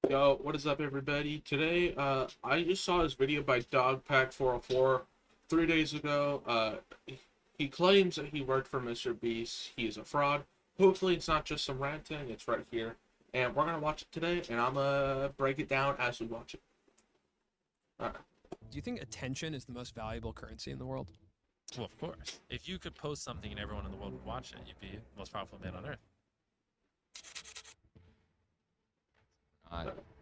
Yo, what is up, everybody? Today, I just saw this video by Dogpack404 3 days ago. He claims that he worked for Mr. Beast. He is a fraud. Hopefully, it's not just some ranting. It's right here, and we're gonna watch it today, and I'm gonna break it down as we watch it. All right. Do you think attention is the most valuable currency in the world? Well, of course. If you could post something and everyone in the world would watch it, you'd be the most powerful man on earth.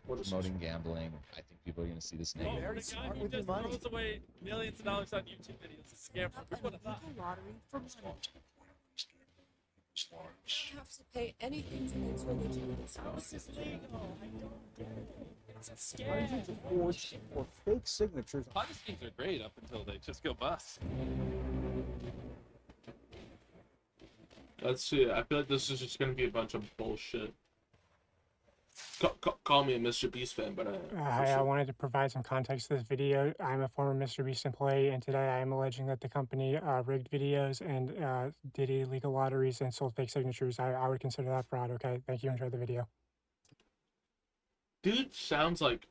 What is Promoting gambling. I think people are going to see this negative. the guy who just throws away millions of dollars on YouTube videos is a scammer. Who would have thought? Lottery for money. You don't have to pay anything to enter legitimate This is legal. I don't get it. It's a Hundreds of scam. forged or fake signatures. Ponzi schemes are great up until they just go bust. Let's see. I feel like this is just gonna be a bunch of bullshit. Call me a Mr. Beast fan, but Hi, I wanted to provide some context to this video. I'm a former Mr. Beast employee, and today I am alleging that the company rigged videos and did illegal lotteries and sold fake signatures. I would consider that fraud. Okay, thank you. Enjoy the video. dude sounds like,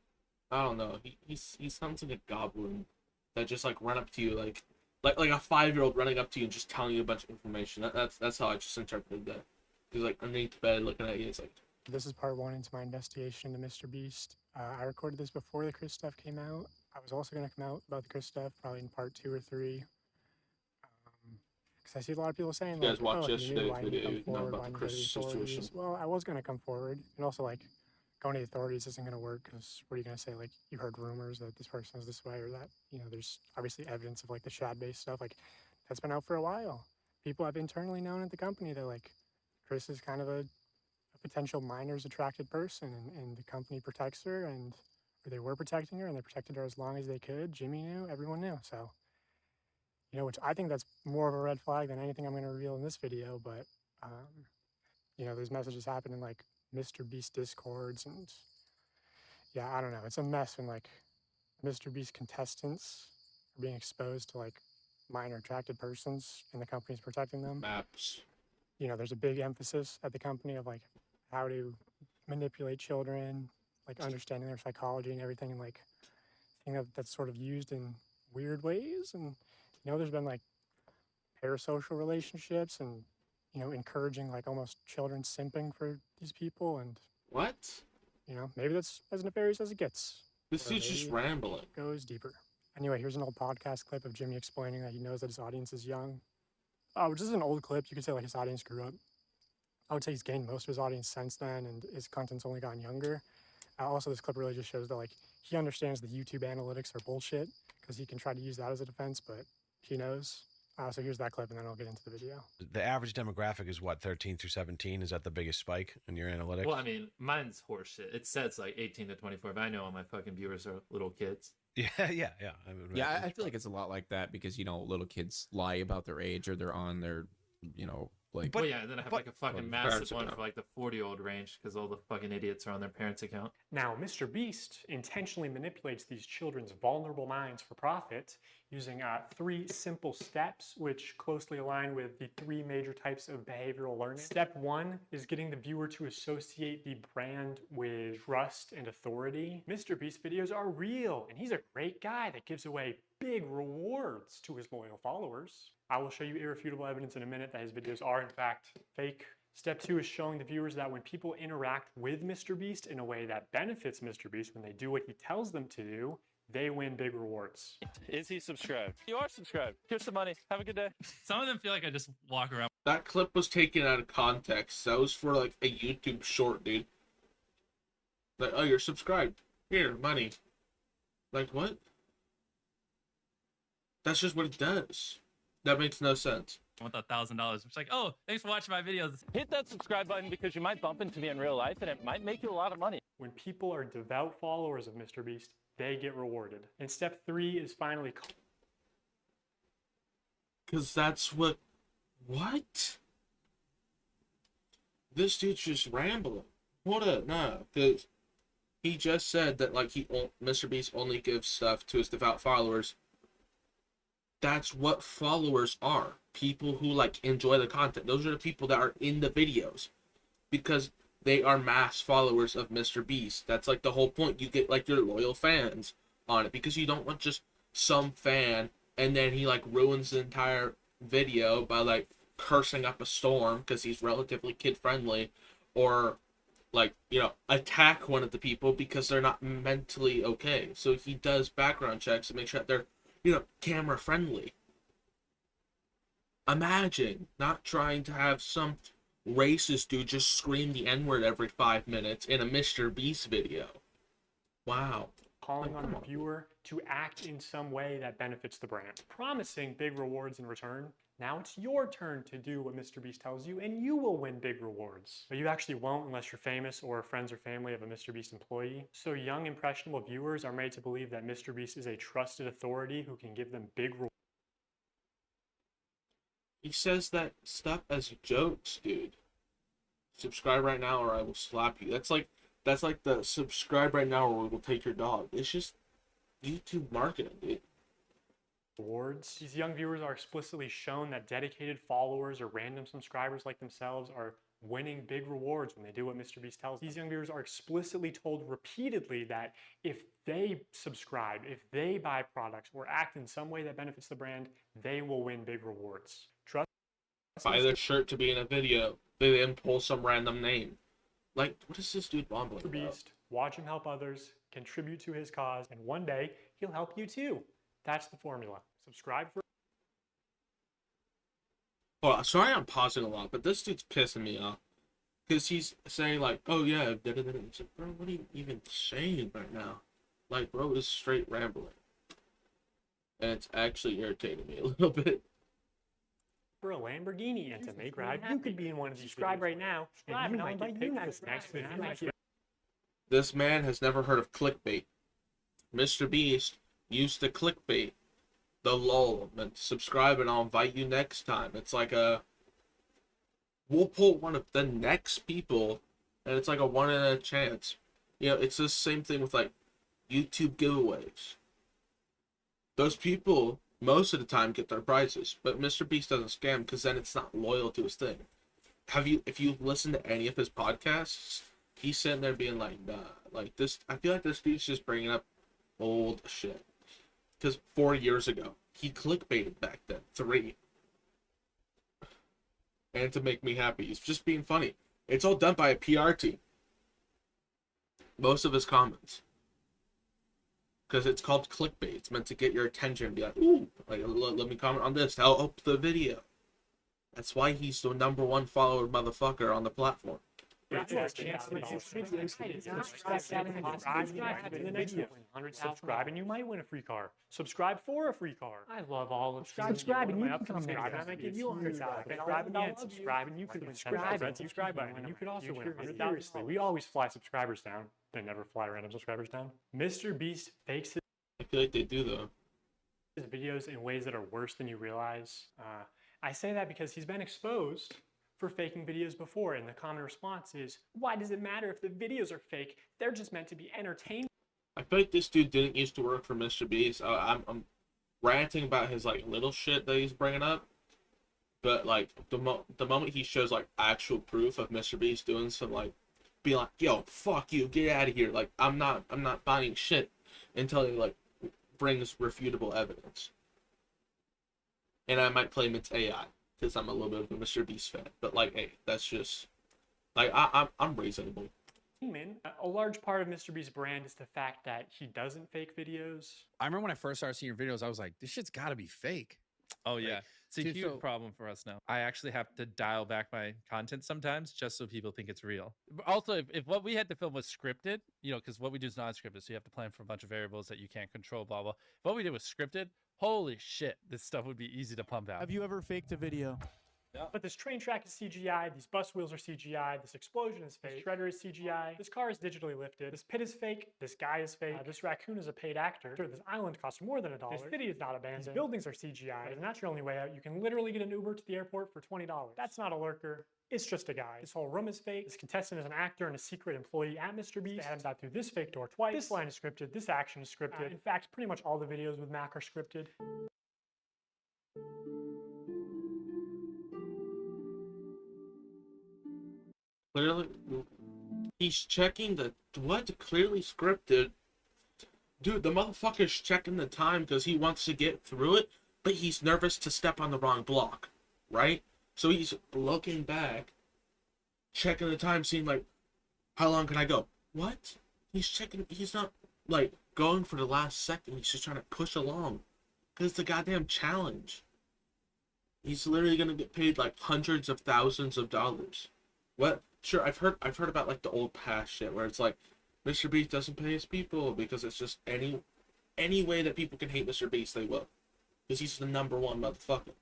I don't know. He sounds like a goblin that just like run up to you like a 5-year-old running up to you and just telling you a bunch of information. That's how I just interpreted that. He's like underneath the bed looking at you. It's like, This is part one into my investigation into Mr. Beast. I recorded this before the Chris stuff came out. I was also going to come out about the Chris stuff probably in part 2 or 3. Because I see a lot of people saying, you guys like, watched oh, if you knew, yesterday's why didn't you video, come not forward, about why the didn't you go to Chris the authorities? situation. Well, I was going to come forward. And also, like, going to the authorities isn't going to work because what are you going to say? Like, you heard rumors that this person is this way or that, there's obviously evidence of, like, the Shad-based stuff. Like, that's been out for a while. People have internally known at the company that, like, Chris is kind of a potential minors attracted person, and the company protects her, or they were protecting her, and they protected her as long as they could. Jimmy knew, everyone knew. So, which I think that's more of a red flag than anything I'm going to reveal in this video. But, those messages happen in like Mr. Beast discords, and yeah, I don't know. It's a mess when like Mr. Beast contestants are being exposed to like minor attracted persons, and the company's protecting them. Maps. There's a big emphasis at the company of like how to manipulate children, like understanding their psychology and everything, and like I think that's sort of used in weird ways. And there's been like parasocial relationships, and encouraging like almost children simping for these people, and What? maybe that's as nefarious as it gets. This Or dude's just maybe rambling. it goes deeper. Anyway, here's an old podcast clip of Jimmy explaining that he knows that his audience is young. Which is an old clip. You could say like his audience grew up. I would say he's gained most of his audience since then, and his content's only gotten younger. Also, this clip really just shows that like he understands the YouTube analytics are bullshit because he can try to use that as a defense, but he knows. So here's that clip, and then I'll get into the video. The average demographic is what, 13 through 17? Is that the biggest spike in your analytics? Well, I mean, mine's horseshit. It says like 18 to 24, but I know all my fucking viewers are little kids. Yeah. Yeah, I feel like it's a lot like that because little kids lie about their age or they're on their, like. Well, yeah, and then I have like a fucking massive parents one account. for like the 40-year-old range because all the fucking idiots are on their parents' account. Now, Mr. Beast intentionally manipulates these children's vulnerable minds for profit using 3 simple steps, which closely align with the 3 major types of behavioral learning. Step 1 is getting the viewer to associate the brand with trust and authority. Mr. Beast videos are real, and he's a great guy that gives away big rewards to his loyal followers. I will show you irrefutable evidence in a minute that his videos are in fact fake. Step 2 is showing the viewers that when people interact with Mr. Beast in a way that benefits Mr. Beast, when they do what he tells them to do, they win big rewards. Is he subscribed? You are subscribed. Here's some money. Have a good day. Some of them feel like I just walk around. That clip was taken out of context. That was for like a YouTube short, dude. Like, oh, you're subscribed. Here, money. Like, what? That's just what it does. That makes no sense. with $1,000. It's like, oh, thanks for watching my videos. Hit that subscribe button because you might bump into me in real life and it might make you a lot of money. When people are devout followers of Mr. Beast, they get rewarded. And step 3 is finally... Because that's what... What? This dude's just rambling. Hold up, no. Because he just said that, like, Mr. Beast only gives stuff to his devout followers. That's what followers are. People who, like, enjoy the content. Those are the people that are in the videos. Because they are mass followers of Mr. Beast. That's like the whole point. You get like your loyal fans on it because you don't want just some fan and then he like ruins the entire video by like cursing up a storm because he's relatively kid friendly, or like, you know, attack one of the people because they're not mentally okay. So he does background checks to make sure that they're, you know, camera friendly. Imagine not trying to have some racist dude just scream the N-word every 5 minutes in a Mr. Beast video. Wow. Calling on Come a on. viewer to act in some way that benefits the brand, promising big rewards in return. Now it's your turn to do what Mr. Beast tells you, and you will win big rewards. But you actually won't unless you're famous or friends or family of a Mr. Beast employee. So young, impressionable viewers are made to believe that Mr. Beast is a trusted authority who can give them big rewards. He says that stuff as jokes, dude. Subscribe right now or I will slap you. That's like the subscribe right now or we will take your dog. It's just YouTube marketing, dude. Rewards. These young viewers are explicitly shown that dedicated followers or random subscribers like themselves are winning big rewards when they do what Mr. Beast tells them. These young viewers are explicitly told repeatedly that if they subscribe, if they buy products or act in some way that benefits the brand, they will win big rewards. Trust Buy their shirt to be in a video. They then pull some random name. Like, what is this dude bumbling Mr. about? Beast, watch him help others, contribute to his cause, and one day he'll help you too. That's the formula. Subscribe for. Well, sorry I'm pausing a lot, but this dude's pissing me off. Because he's saying, like, oh yeah, da-da-da-da. It's like, bro, what are you even saying right now? Like, bro is straight rambling. And it's actually irritating me a little bit. For a Lamborghini and to make ride, you could be in one of these. Subscribe right now, and you might get picked for this next video. This man has never heard of clickbait. Mr. Beast used to clickbait the lull and subscribe and I'll invite you next time. It's like we'll pull one of the next people and it's like a 1 in a chance. You know, it's the same thing with like YouTube giveaways. Those people most of the time get their prizes, but Mr. Beast doesn't scam because then it's not loyal to his thing. If you listened to any of his podcasts, he's sitting there being like, nah, like this. I feel like this dude's just bringing up old shit. Because 4 years ago, he clickbaited back then. 3. And to make me happy, he's just being funny. It's all done by a PR team. Most of his comments. Because it's called clickbait. It's meant to get your attention and be like, ooh, like, let me comment on this. I'll up the video. That's why he's the #1 follower motherfucker on the platform. Subscribe and you might win a free car. Subscribe for a free car. I love all of subscribe and you can come subscribe and I might give you $100. Subscribe again. Subscribe and you could win subscribe button and you could also win $100. Seriously, we always fly subscribers down. They never fly random subscribers down. Mr. Beast fakes I feel like they do though. his videos in ways that are worse than you realize. I say that because he's been exposed for faking videos before, and the common response is, why does it matter if the videos are fake? They're just meant to be entertainment. I feel like this dude didn't used to work for Mr. Beast. I'm ranting about his like little shit that he's bringing up, but like the moment he shows like actual proof of Mr. Beast doing some like, be like, yo, fuck you, get out of here. Like I'm not buying shit until he like brings refutable evidence. And I might claim it's AI because I'm a little bit of a Mr. Beast fan. But like, hey, that's just like I'm reasonable. A large part of Mr. Beast's brand is the fact that he doesn't fake videos. I remember when I first started seeing your videos, I was like, this shit's got to be fake. Oh yeah, it's a dude, huge so- problem for us now. I actually have to dial back my content sometimes just so people think it's real. But also, if what we had to film was scripted, you know, because what we do is non-scripted, so you have to plan for a bunch of variables that you can't control, blah blah. If what we did was scripted, holy shit, this stuff would be easy to pump out. Have you ever faked a video? But this train track is CGI, these bus wheels are CGI, this explosion is fake, this shredder is CGI, this car is digitally lifted, this pit is fake, this guy is fake, this raccoon is a paid actor, this island costs more than $1, this city is not abandoned, these buildings are CGI, and that's your only way out. You can literally get an Uber to the airport for $20. That's not a lurker. It's just a guy. This whole room is fake. This contestant is an actor and a secret employee at Mr. Beast. They had him dive through this fake door twice. This line is scripted. This action is scripted. In fact, pretty much all the videos with Mac are scripted. Clearly, He's checking the what? Clearly scripted. Dude, the motherfucker's checking the time because he wants to get through it, but he's nervous to step on the wrong block, right? So he's looking back, checking the time, seeing like, how long can I go? What? He's checking. He's not like going for the last second. He's just trying to push along, because it's a goddamn challenge. He's literally gonna get paid like hundreds of thousands of dollars. What? Sure, I've heard about like the old past shit where it's like Mr. Beast doesn't pay his people because it's just any way that people can hate Mr. Beast, they will, because he's the number one motherfucker.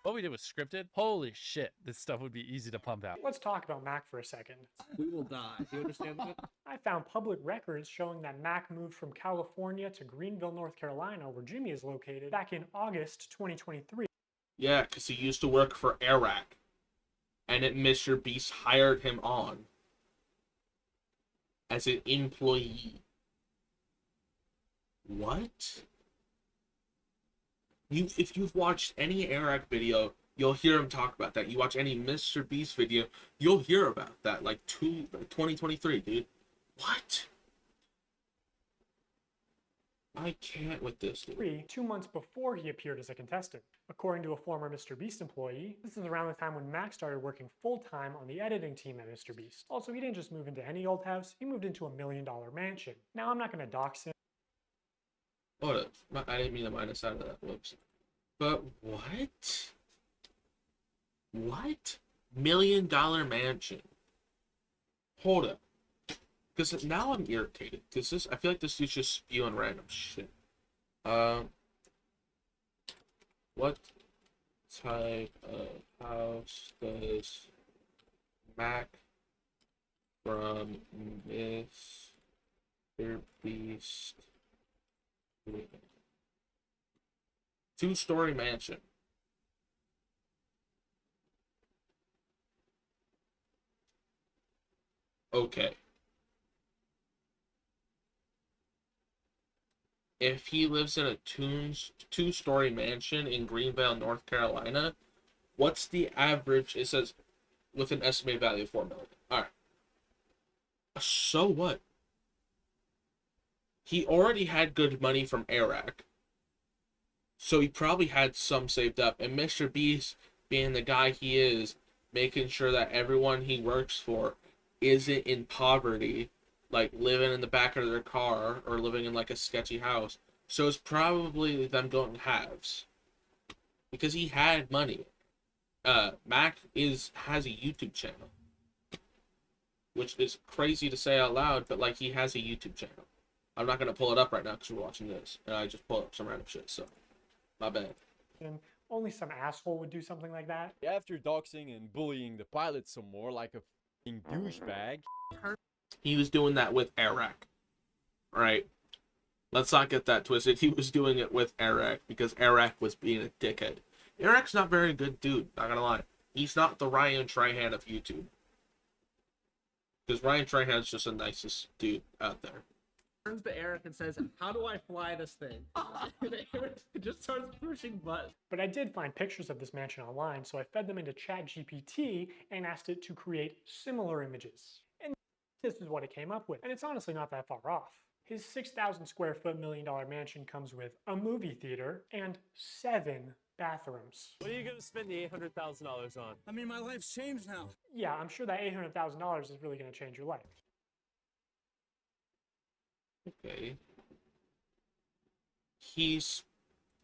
What we did was scripted. Holy shit, this stuff would be easy to pump out. Let's talk about Mac for a second. We will die. Do you understand that? I found public records showing that Mac moved from California to Greenville, North Carolina, where Jimmy is located, back in August 2023. Yeah, because he used to work for Iraq, and Mr. Beast hired him on as an employee. What? If you've watched any Iraq video, you'll hear him talk about that. You watch any Mr. Beast video, you'll hear about that. Like 2023, dude. What? I can't with this, dude. 2 months before he appeared as a contestant. According to a former Mr. Beast employee, this is around the time when Mac started working full-time on the editing team at Mr. Beast. Also, he didn't just move into any old house, he moved into $1 million mansion. Now, I'm not going to dox him. Hold up. I didn't mean to minus out of that. Whoops. But what? What? $1 million mansion. Hold up. Because now I'm irritated. Because I feel like this dude's just spewing random shit. What type of house does Mac from Mr. Beast? 2-story mansion. Okay. If he lives in a 2-story mansion in Greenville, North Carolina, what's the average? It says with an estimated value of $4 million. All right. So what? He already had good money from Iraq, so he probably had some saved up. And Mr. Beast, being the guy he is, making sure that everyone he works for isn't in poverty, like living in the back of their car or living in like a sketchy house. So it's probably them going halves, because he had money. Mac has a YouTube channel, which is crazy to say out loud, but like he has a YouTube channel. I'm not gonna pull it up right now because we're watching this, and I just pulled up some random shit. So, my bad. And only some asshole would do something like that. After doxing and bullying the pilot some more like a f***ing douchebag. He was doing that with Iraq, right? Let's not get that twisted. He was doing it with Iraq because Iraq was being a dickhead. Iraq's not very good dude, not gonna lie. He's not the Ryan Trahan of YouTube. Because Ryan Trahan's just the nicest dude out there. Turns to Eric and says, "How do I fly this thing?" And Eric just starts pushing buttons. But I did find pictures of this mansion online, so I fed them into ChatGPT and asked it to create similar images. And this is what it came up with. And it's honestly not that far off. His 6,000 square foot $1 million mansion comes with a movie theater and 7 bathrooms. What are you going to spend the $800,000 on? I mean, my life's changed now. Yeah, I'm sure that $800,000 is really going to change your life. Okay. He's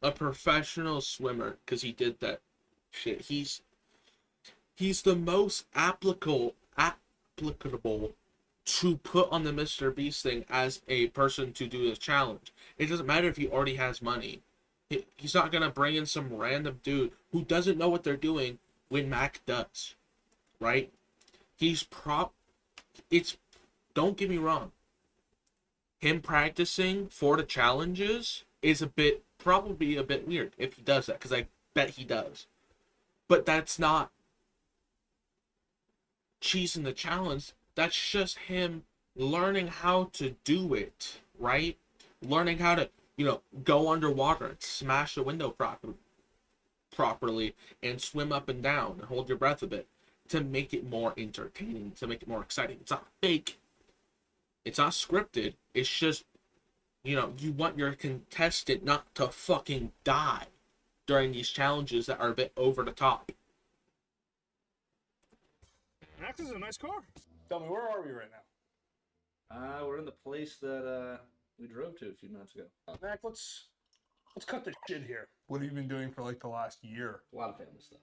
a professional swimmer because he did that shit. He's the most applicable to put on the Mr. Beast thing as a person to do this challenge. It doesn't matter if he already has money. He's not gonna bring in some random dude who doesn't know what they're doing when Mac does, right? Don't get me wrong. Him practicing for the challenges is probably a bit weird if he does that, because I bet he does. But that's not cheesing the challenge. That's just him learning how to do it, right? Learning how to, go underwater and smash the window properly. properly and swim up and down and hold your breath a bit to make it more entertaining, to make it more exciting. It's not fake. It's not scripted. It's just, you want your contestant not to fucking die during these challenges that are a bit over the top. Max, this is a nice car. Tell me, where are we right now? We're in the place that we drove to a few minutes ago. Max, let's cut the shit here. What have you been doing for like the last year? A lot of family stuff.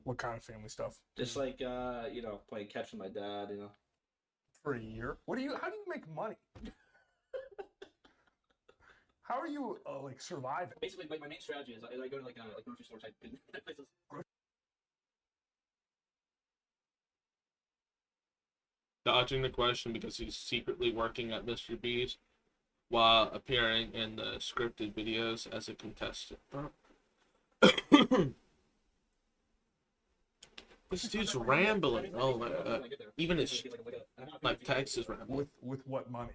What kind of family stuff? Just like playing catch with my dad. For a year? How do you make money? How are you surviving? Basically, my main strategy is I go to like grocery store type places. Dodging the question because he's secretly working at Mr. Beast while appearing in the scripted videos as a contestant. This dude's rambling. Oh my god. Even his text is rambling. With what money?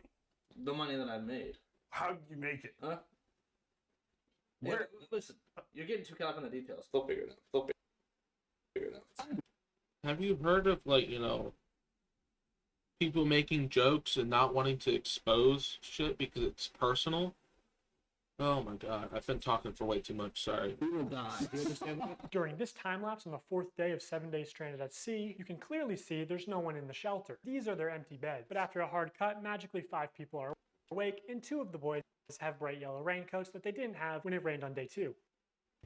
The money that I made. How did you make it? Huh? Where? Yeah, listen, you're getting too caught up in the details. They'll figure it out. Have you heard of people making jokes and not wanting to expose shit because it's personal? Oh my god, I've been talking for way too much, sorry. We will die. Do you understand that? During this time lapse on the 4th day of 7 days stranded at sea, you can clearly see there's no one in the shelter. These are their empty beds. But after a hard cut, magically 5 people are awake, and 2 of the boys have bright yellow raincoats that they didn't have when it rained on day 2.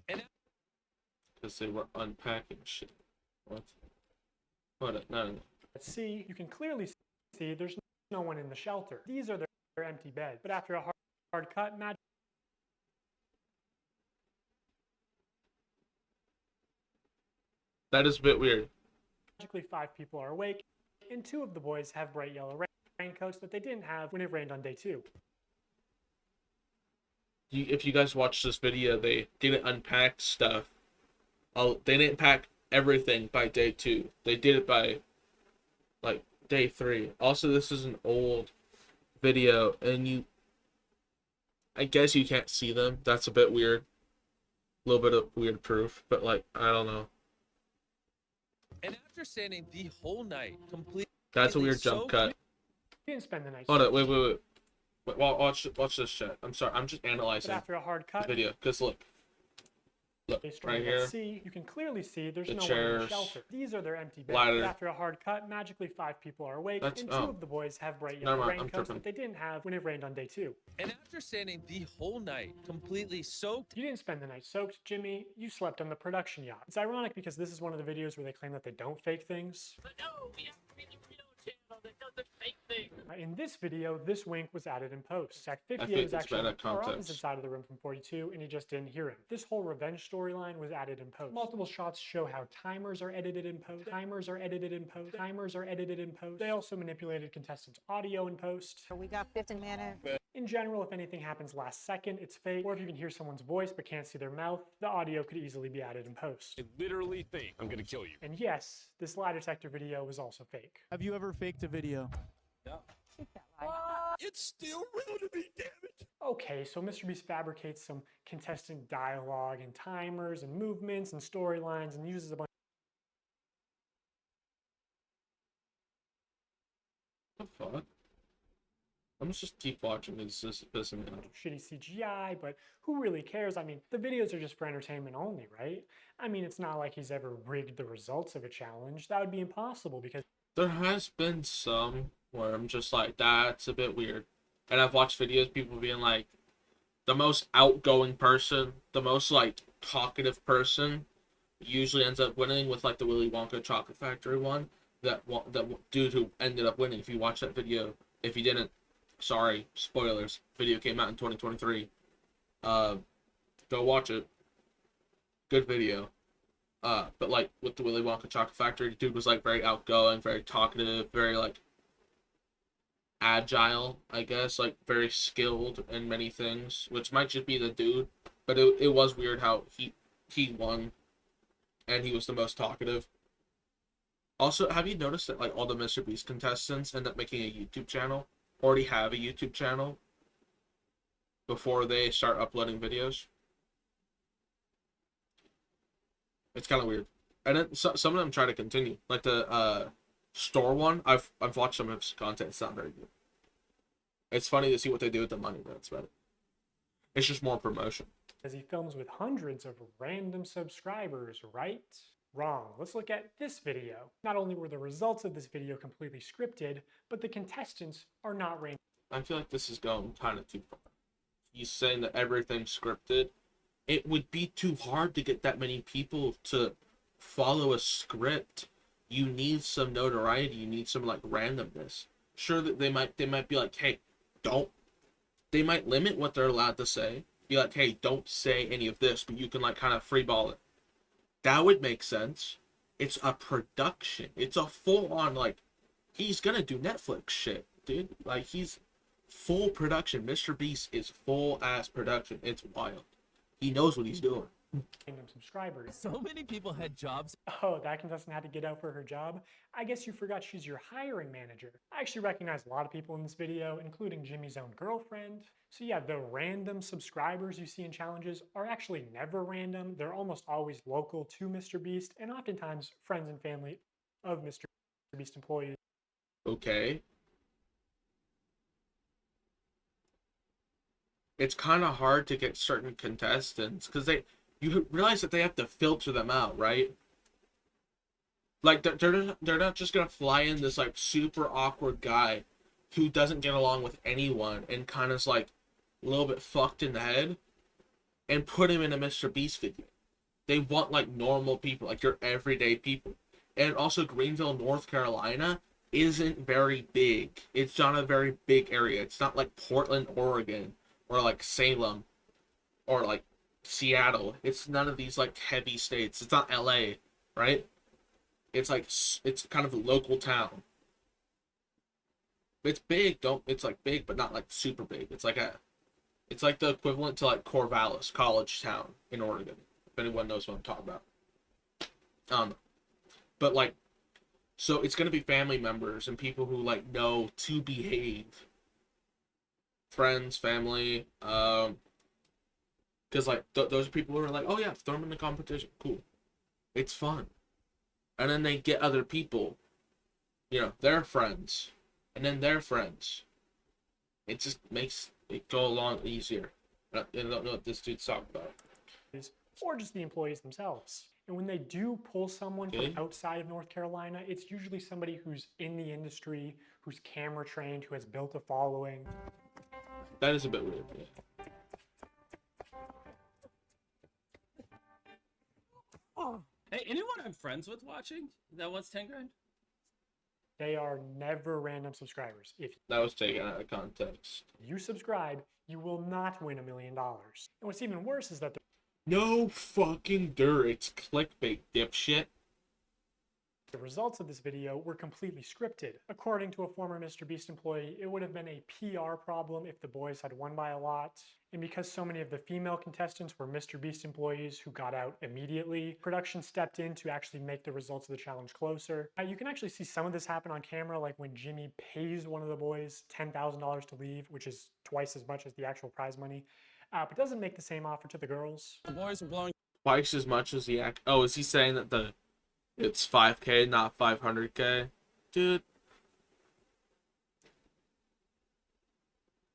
Because they were unpacking shit. What? No. At sea, you can clearly see there's no one in the shelter. These are their empty beds. But after a hard cut, that is a bit weird. Magically 5 people are awake, and 2 of the boys have bright yellow raincoats that they didn't have when it rained on day 2. If you guys watch this video, they didn't unpack stuff. They didn't pack everything by day 2. They did it by day 3. Also, this is an old video, and I guess you can't see them. That's a bit weird. A little bit of weird proof, but I don't know. And after standing the whole night completely, That's a weird jump cut. You didn't spend the night. Hold on, wait. Watch this shit. I'm sorry, I'm just analyzing but after a hard cut, the video. Because look right here. Sea, you can clearly see there's The no one in chairs, the shelter. These are their empty beds. ladder. But after a hard cut, magically 5 people are awake, and 2 of the boys have bright Never yellow mind, I'm raincoats tripping. that they didn't have when it rained on day 2. and after standing the whole night completely soaked, You didn't spend the night soaked, Jimmy. You slept on the production yacht. It's ironic because this is one of the videos where they claim that they don't fake things. But no, we have to be the real channel that doesn't fake things. In this video, this wink was added in post. Zach think 58 was it's actually on better the far context. opposite side of the room from 42, and he just didn't hear him. This whole revenge storyline was added in post. Multiple shots show how timers are edited in post. Timers are edited in post. Timers are edited in post. They also manipulated contestants' audio in post. We got 15 minutes. In general, if anything happens last second, it's fake. Or if you can hear someone's voice but can't see their mouth, the audio could easily be added in post. I literally think I'm gonna kill you. And yes, this lie detector video was also fake. Have you ever faked a video? No. It's still real to me, damn it. Okay, so Mr. Beast fabricates some contestant dialogue and timers and movements and storylines and uses a bunch What the fuck? I'm just keep watching. It's just pissing me off. of shitty CGI, but who really cares? I mean, the videos are just for entertainment only, right? I mean, it's not like he's ever rigged the results of a challenge. That would be impossible because There has been some where I'm just like, that's a bit weird. And I've watched videos, people being like, the most outgoing person, the most talkative person, usually ends up winning with the Willy Wonka Chocolate Factory one. That dude who ended up winning. If you watch that video, if you didn't, sorry, spoilers. Video came out in 2023. Go watch it. Good video. But with the Willy Wonka Chocolate Factory, the dude was very outgoing, very talkative, very agile, I guess, very skilled in many things, which might just be the dude, but it was weird how he won, and he was the most talkative. Also, have you noticed that all the Mr. Beast contestants end up making a YouTube channel, already have a YouTube channel before they start uploading videos? It's kind of weird. And then some of them try to continue, like the store one. I've watched some of his content. It's not very good. It's funny to see what they do with the money. That's about it. It's just more promotion. As he films with hundreds of random subscribers, right? Wrong. Let's look at this video. Not only were the results of this video completely scripted, but the contestants are not random. I feel like this is going kind of too far. He's saying that everything's scripted. It would be too hard to get that many people to follow a script. You need some notoriety. You need some like randomness. Sure that they might be like, hey, don't. They might limit what they're allowed to say. Be like, hey, don't say any of this, but you can like kind of freeball it. That would make sense. It's a production. It's a full-on like, he's gonna do Netflix shit, dude. Like he's full production. Mr. Beast is full ass production. It's wild. He knows what he's doing. Random subscribers. So many people had jobs. Oh, that contestant had to get out for her job? I guess you forgot she's your hiring manager. I actually recognize a lot of people in this video, including Jimmy's own girlfriend. So yeah, the random subscribers you see in challenges are actually never random. They're almost always local to Mr. Beast, and oftentimes friends and family of Mr. Beast employees. Okay. It's kind of hard to get certain contestants because you realize that they have to filter them out, right? Like they're not just gonna fly in this like super awkward guy who doesn't get along with anyone and kind of is like a little bit fucked in the head and put him in a Mr. Beast video. They want like normal people, like your everyday people. And also Greenville, North Carolina isn't very big. It's not a very big area. It's not like Portland, Oregon, or like Salem, or like Seattle. It's none of these like heavy states. It's not LA, right? It's like it's kind of a local town. It's big, it's like big, but not like super big. It's like the equivalent to like Corvallis, college town in Oregon. If anyone knows what I'm talking about. But like, so it's gonna be family members and people who like know to behave. Friends, family, because like those are people who are like, oh yeah, throw them in the competition, cool, it's fun, and then they get other people, you know, their friends, and then their friends. It just makes it go along easier. I don't know what this dude's talking about. Or just the employees themselves. And when they do pull someone Okay. from outside of North Carolina, it's usually somebody who's in the industry, who's camera trained, who has built a following. That is a bit weird. Yeah. Hey, anyone I'm friends with watching that wants 10 grand? They are never random subscribers. If That was taken out of context. you subscribe, you will not win $1 million. And what's even worse is that No fucking dirt. It's clickbait, dipshit. the results of this video were completely scripted. According to a former Mr. Beast employee, it would have been a PR problem if the boys had won by a lot. And because so many of the female contestants were Mr. Beast employees who got out immediately, production stepped in to actually make the results of the challenge closer. You can actually see some of this happen on camera, like when Jimmy pays one of the boys $10,000 to leave, which is twice as much as the actual prize money. But doesn't make the same offer to the girls. The boys are blowing. Twice as much as the act. Oh, is he saying that it's 5K, not 500K? Dude.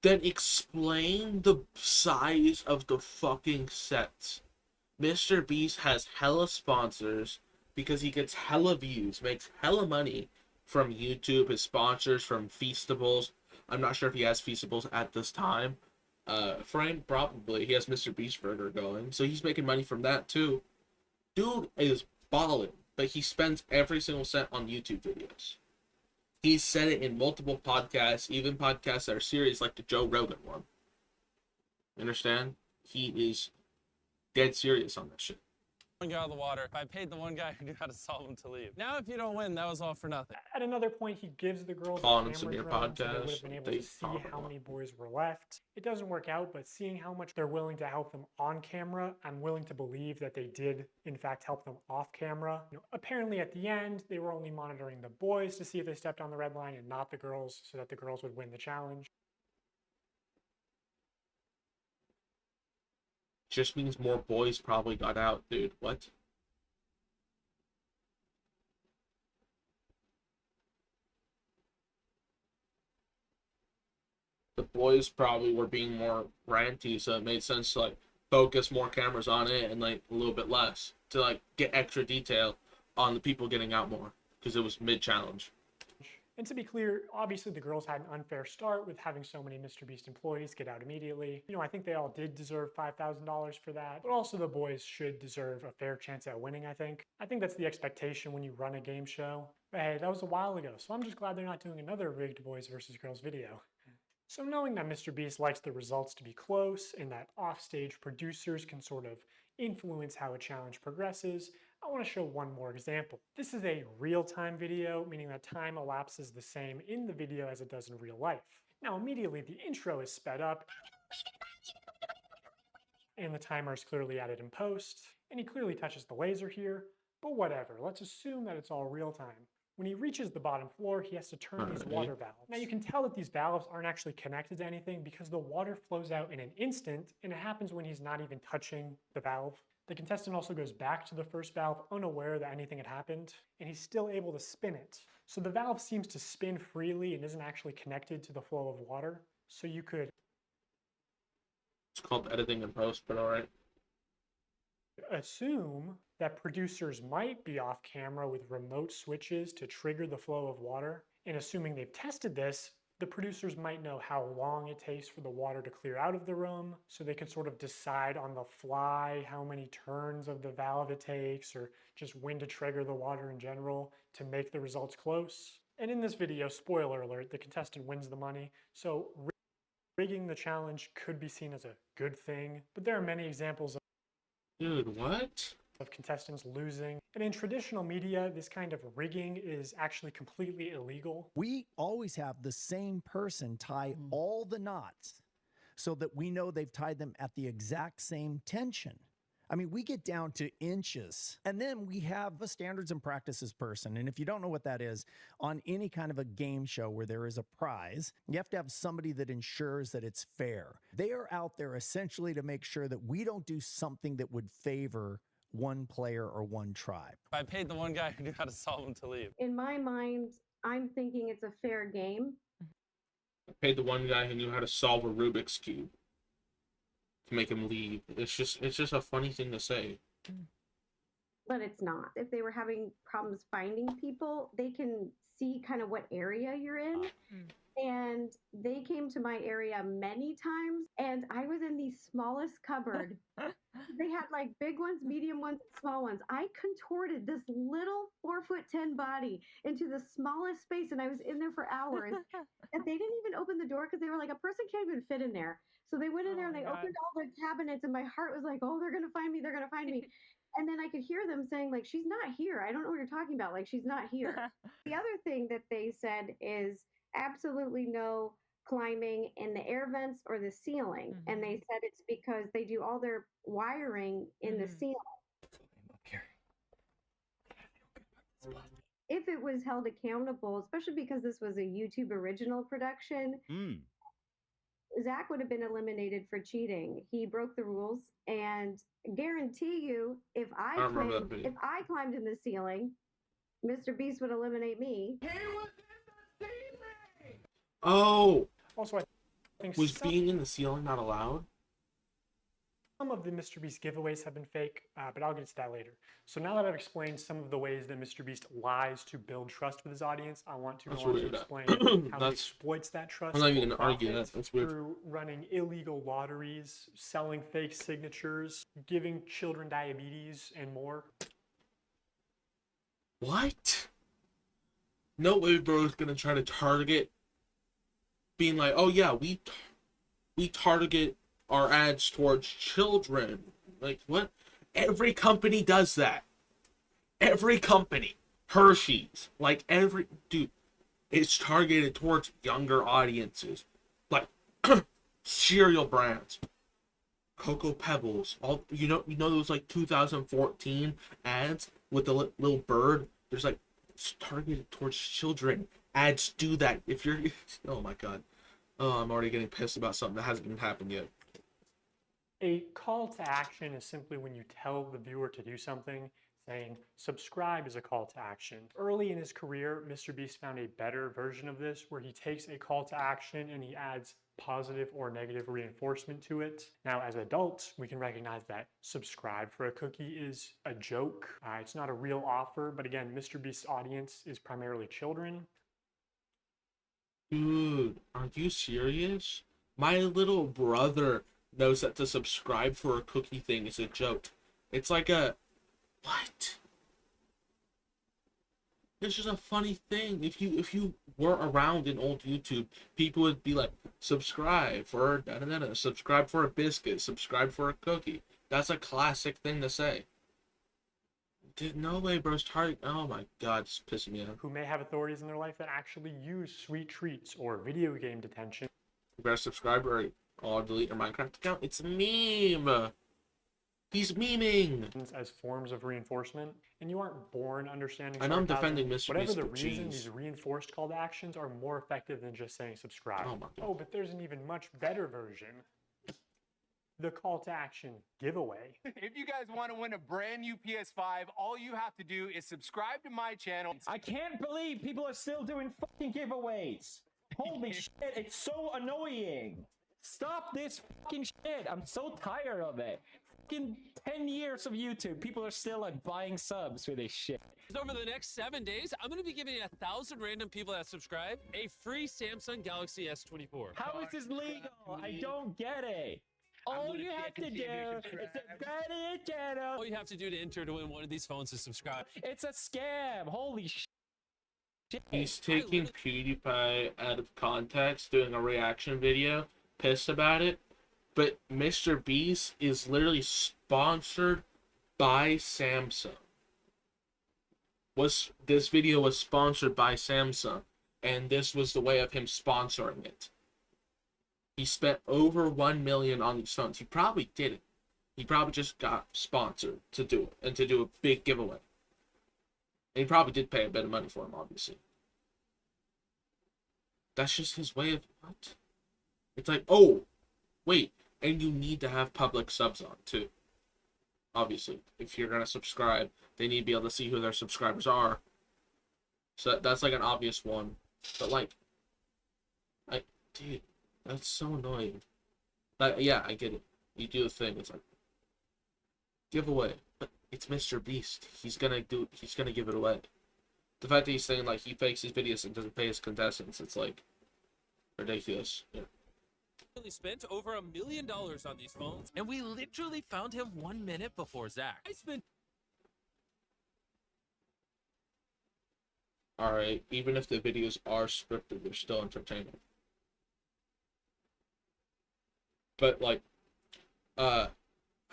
Then explain the size of the fucking sets. Mr. Beast has hella sponsors because he gets hella views, makes hella money from YouTube, his sponsors, from Feastables. I'm not sure if he has Feastables at this time. Frank, probably. He has Mr. Beast Burger going, so he's making money from that too. Dude is balling, but he spends every single cent on YouTube videos. He's said it in multiple podcasts, even podcasts that are serious, like the Joe Rogan one. You understand? He is dead serious on that shit. One guy out of the water. I paid the one guy who knew how to solve him to leave. Now, if you don't win, that was all for nothing. At another point, he gives the girls Calling a him some camera near drone so they would podcasts, have been able they to see talk how about. many boys were left. It doesn't work out, but seeing how much they're willing to help them on camera, I'm willing to believe that they did, in fact, help them off camera. Apparently, at the end, they were only monitoring the boys to see if they stepped on the red line and not the girls, so that the girls would win the challenge. Just means more boys probably got out, dude. What? the boys probably were being more ranty, so it made sense to like focus more cameras on it and like a little bit less to like get extra detail on the people getting out more because it was mid challenge. And to be clear, obviously the girls had an unfair start with having so many Mr. Beast employees get out immediately. You know, I think they all did deserve $5,000 for that, but also the boys should deserve a fair chance at winning, I think. I think that's the expectation when you run a game show. But hey, that was a while ago, so I'm just glad they're not doing another rigged boys versus girls video. So knowing that Mr. Beast likes the results to be close and that offstage producers can sort of influence how a challenge progresses, I want to show one more example. This is a real-time video, meaning that time elapses the same in the video as it does in real life. Now immediately the intro is sped up and the timer is clearly added in post, and he clearly touches the laser here, but whatever, let's assume that it's all real time. When he reaches the bottom floor, he has to turn these water valves. Now you can tell that these valves aren't actually connected to anything because the water flows out in an instant, and it happens when he's not even touching the valve. The contestant also goes back to the first valve unaware that anything had happened, and he's still able to spin it. So the valve seems to spin freely and isn't actually connected to the flow of water. So you could It's called editing in post, but all right. assume that producers might be off camera with remote switches to trigger the flow of water. And assuming they've tested this, the producers might know how long it takes for the water to clear out of the room, so they can sort of decide on the fly how many turns of the valve it takes, or just when to trigger the water in general to make the results close. And in this video, spoiler alert, the contestant wins the money, so rigging the challenge could be seen as a good thing, but there are many examples of contestants losing. And in traditional media, this kind of rigging is actually completely illegal. We always have the same person tie all the knots so that we know they've tied them at the exact same tension. I mean, we get down to inches. And then we have a standards and practices person. And if you don't know what that is, on any kind of a game show where there is a prize, you have to have somebody that ensures that it's fair. They are out there essentially to make sure that we don't do something that would favor one player or one tribe. I paid the one guy who knew how to solve them to leave. In my mind, I'm thinking it's a fair game. I paid the one guy who knew how to solve a Rubik's Cube to make him leave. It's just a funny thing to say. But it's not. If they were having problems finding people, they can see kind of what area you're in. And they came to my area many times, and I was in the smallest cupboard. They had like big ones, medium ones, and small ones. I contorted this little 4'10" body into the smallest space, and I was in there for hours. And they didn't even open the door because they were like, a person can't even fit in there. So they went in there and they opened all the cabinets, and my heart was like, oh, they're gonna find me, they're gonna find me. And then I could hear them saying, like, she's not here. I don't know what you're talking about. Like, she's not here. The other thing that they said is absolutely no climbing in the air vents or the ceiling. And they said it's because they do all their wiring in the ceiling. If it was held accountable, especially because this was a YouTube original production, Zach would have been eliminated for cheating. He broke the rules, and guarantee you, if I climbed in the ceiling, Mr. Beast would eliminate me. Oh, Also, I think was being in the ceiling not allowed? some of the Mr. Beast giveaways have been fake, but I'll get to that later. So now that I've explained some of the ways that Mr. Beast lies to build trust with his audience, I want to go on to explain how he exploits that trust. I'm not even gonna argue that. That's weird. Through running illegal lotteries, selling fake signatures, giving children diabetes, and more. What? No way, bro, is gonna try to target being like, oh yeah, we target our ads towards children. Like, what? Every company does that. Every company. Hershey's. Like, dude, it's targeted towards younger audiences. Like, cereal brands. Cocoa Pebbles. All you know those, like, 2014 ads with the little bird? There's, like, it's targeted towards children. Ads do that. If you're... Oh, my God. Oh, I'm already getting pissed about something that hasn't even happened yet. A call to action is simply when you tell the viewer to do something. It's saying subscribe is a call to action. Early in his career, Mr. Beast found a better version of this where he takes a call to action and he adds positive or negative reinforcement to it. Now, as adults, we can recognize that subscribe for a cookie is a joke. It's not a real offer, but again, Mr. Beast's audience is primarily children. Dude, are you serious? My little brother knows that to subscribe for a cookie thing is a joke. It's like a... What? This is a funny thing. If you were around in old YouTube, people would be like, subscribe for da-da-da-da, subscribe for a biscuit, subscribe for a cookie. That's a classic thing to say. No way, bro's target. Oh my god, it's pissing me off. Who may have authorities in their life that actually use sweet treats or video game detention. You better subscribe or I'll delete your Minecraft account. It's a meme. He's memeing. As forms of reinforcement, and you aren't born understanding. I know I'm sarcasm. defending Mr. Whatever Beast, the but reason, jeez. these reinforced call to actions are more effective than just saying subscribe. Oh my god. Oh, but there's an even much better version. The call to action giveaway. If you guys want to win a brand new PS5, all you have to do is subscribe to my channel. I can't believe people are still doing fucking giveaways. Holy shit, it's so annoying. Stop this fucking shit. I'm so tired of it. Fucking 10 years of YouTube, people are still like buying subs for this shit. Over the next 7 days, I'm going to be giving 1,000 random people that subscribe a free Samsung Galaxy S24. How is this legal? I don't get it. All you have to do is subscribe to your channel. All you have to do to enter to win one of these phones is subscribe. It's a scam. Holy shit. He's taking PewDiePie out of context, doing a reaction video, pissed about it. But Mr. Beast is literally sponsored by Samsung. This video was sponsored by Samsung, and this was the way of him sponsoring it. He spent over $1 million on these phones. He probably didn't. He probably just got sponsored to do it and to do a big giveaway. And he probably did pay a bit of money for him, obviously. That's just his way of what? It's like, oh, wait, and you need to have public subs on too. Obviously, if you're gonna subscribe, they need to be able to see who their subscribers are. So that's like an obvious one. But like, dude. That's so annoying. Yeah, I get it. You do the thing. It's like giveaway, but it's Mr. Beast. He's gonna give it away. The fact that he's saying like he fakes his videos and doesn't pay his contestants, it's like ridiculous. Yeah. We spent over $1 million on these phones, and we literally found him 1 minute before Zach. I spent. All right, even if the videos are scripted, they're still entertaining. But like, I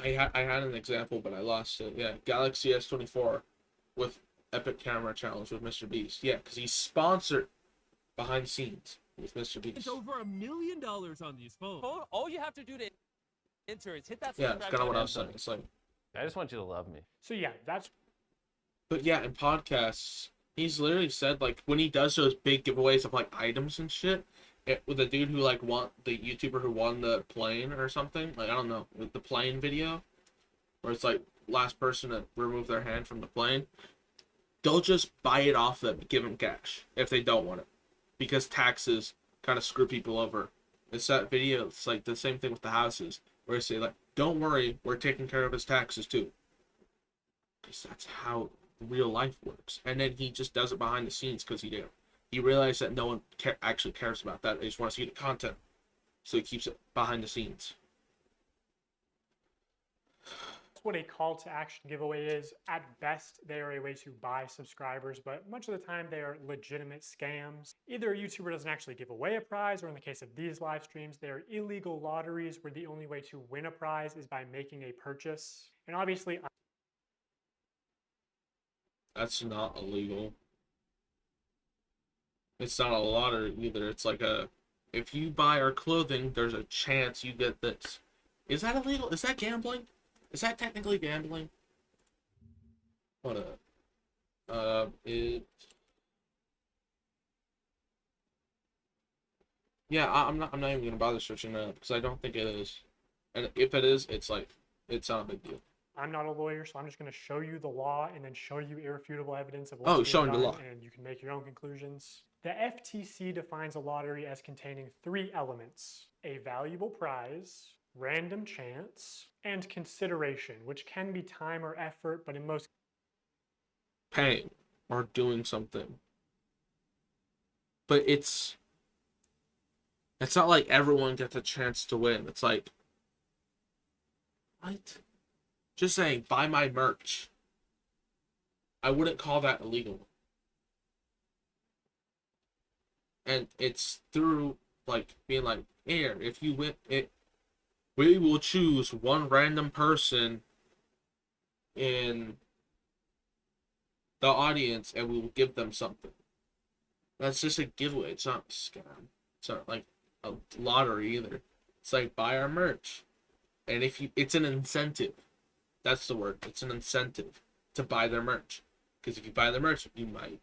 had an example, but I lost it. Yeah, Galaxy S24 with Epic Camera Challenge with Mr. Beast. Yeah, because he's sponsored behind the scenes with Mr. Beast. It's over $1 million on these phones. All you have to do to enter is hit that. Yeah, it's kind of what I was saying. It's like, I just want you to love me. So yeah, that's. But yeah, in podcasts, he's literally said like when he does those big giveaways of like items and shit. With the dude who like won the YouTuber who won the plane or something, like I don't know, with the plane video, where it's like last person to remove their hand from the plane, they'll just buy it off them, give them cash if they don't want it, because taxes kind of screw people over. It's that video. It's like the same thing with the houses, where they say like, "Don't worry, we're taking care of his taxes too," because that's how real life works. And then he just does it behind the scenes because he realized that no one actually cares about that. They just want to see the content. So he keeps it behind the scenes. That's what a call to action giveaway is. At best, they are a way to buy subscribers, but much of the time they are legitimate scams. Either a YouTuber doesn't actually give away a prize, or in the case of these live streams, they are illegal lotteries where the only way to win a prize is by making a purchase. And obviously, that's not illegal. It's not a lottery either. It's like if you buy our clothing, there's a chance you get this. Is that illegal? Is that gambling? Is that technically gambling? What yeah, I'm not even gonna bother searching that up because I don't think it is. And if it is, it's like, it's not a big deal. I'm not a lawyer, so I'm just going to show you the law and then show you irrefutable evidence of Oh, what's being showing the done, law. and you can make your own conclusions. The FTC defines a lottery as containing 3 elements: a valuable prize, random chance, and consideration, which can be time or effort, but in most Paying or doing something. But it's not like everyone gets a chance to win. It's like, what? Just saying, buy my merch. I wouldn't call that illegal. And it's through, like, being like, here, if you win it, we will choose one random person in the audience and we will give them something. That's just a giveaway. It's not a scam. It's not like a lottery either. It's like, buy our merch. And if you, it's an incentive. That's the word. It's an incentive to buy their merch. Because if you buy their merch, you might,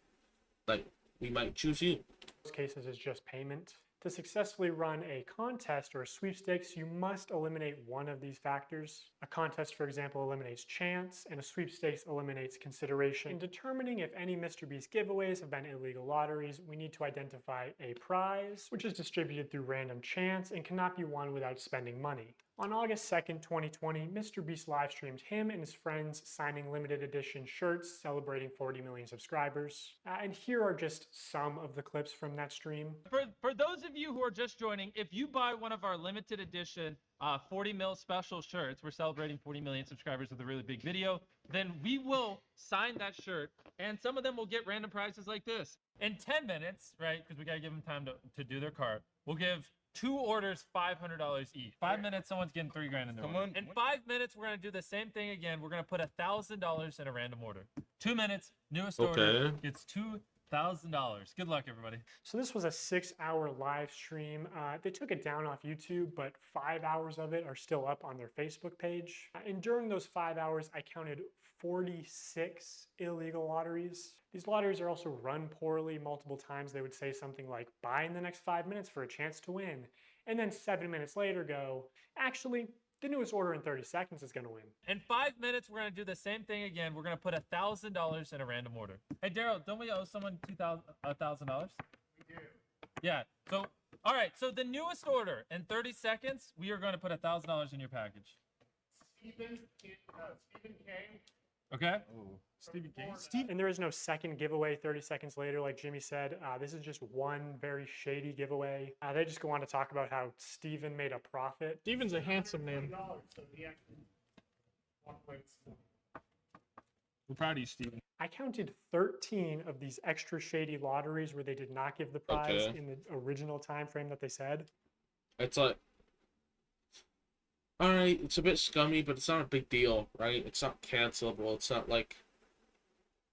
like, we might choose you. most cases is just payment. To successfully run a contest or a sweepstakes, you must eliminate one of these factors. A contest, for example, eliminates chance, and a sweepstakes eliminates consideration. In determining if any Mr. Beast giveaways have been illegal lotteries, we need to identify a prize, which is distributed through random chance and cannot be won without spending money. On August 2nd, 2020, Mr. Beast live streamed him and his friends signing limited edition shirts celebrating 40 million subscribers. And here are just some of the clips from that stream. For those of you who are just joining, if you buy one of our limited edition 40 mil special shirts, we're celebrating 40 million subscribers with a really big video, then we will sign that shirt, and some of them will get random prizes like this. In 10 minutes, right, because we got to give them time to do their cart, we'll give 2 orders $500 each. 5 minutes, someone's getting $3 grand in their order. In 5 minutes, we're going to do the same thing again. We're going to put $1,000 in a random order. 2 minutes, newest order gets $2,000. Good luck, everybody. So this was a 6-hour live stream. They took it down off YouTube, but 5 hours of it are still up on their Facebook page. And during those 5 hours, I counted 46 illegal lotteries. These lotteries are also run poorly. Multiple times they would say something like, buy in the next 5 minutes for a chance to win. And then 7 minutes later go, actually, the newest order in 30 seconds is going to win. In 5 minutes, we're going to do the same thing again. We're going to put $1,000 in a random order. Hey, Daryl, don't we owe someone $1,000? We do. Yeah. So, all right. So the newest order in 30 seconds, we are going to put $1,000 in your package. Stephen came. Okay. Stephen King. And there is no second giveaway 30 seconds later, like Jimmy said. This is just one very shady giveaway. They just go on to talk about how Stephen made a profit. Stephen's a handsome name. We're proud of you, Stephen. I counted 13 of these extra shady lotteries where they did not give the prize in the original time frame that they said. It's like, alright, it's a bit scummy, but it's not a big deal, right? It's not cancelable. It's not like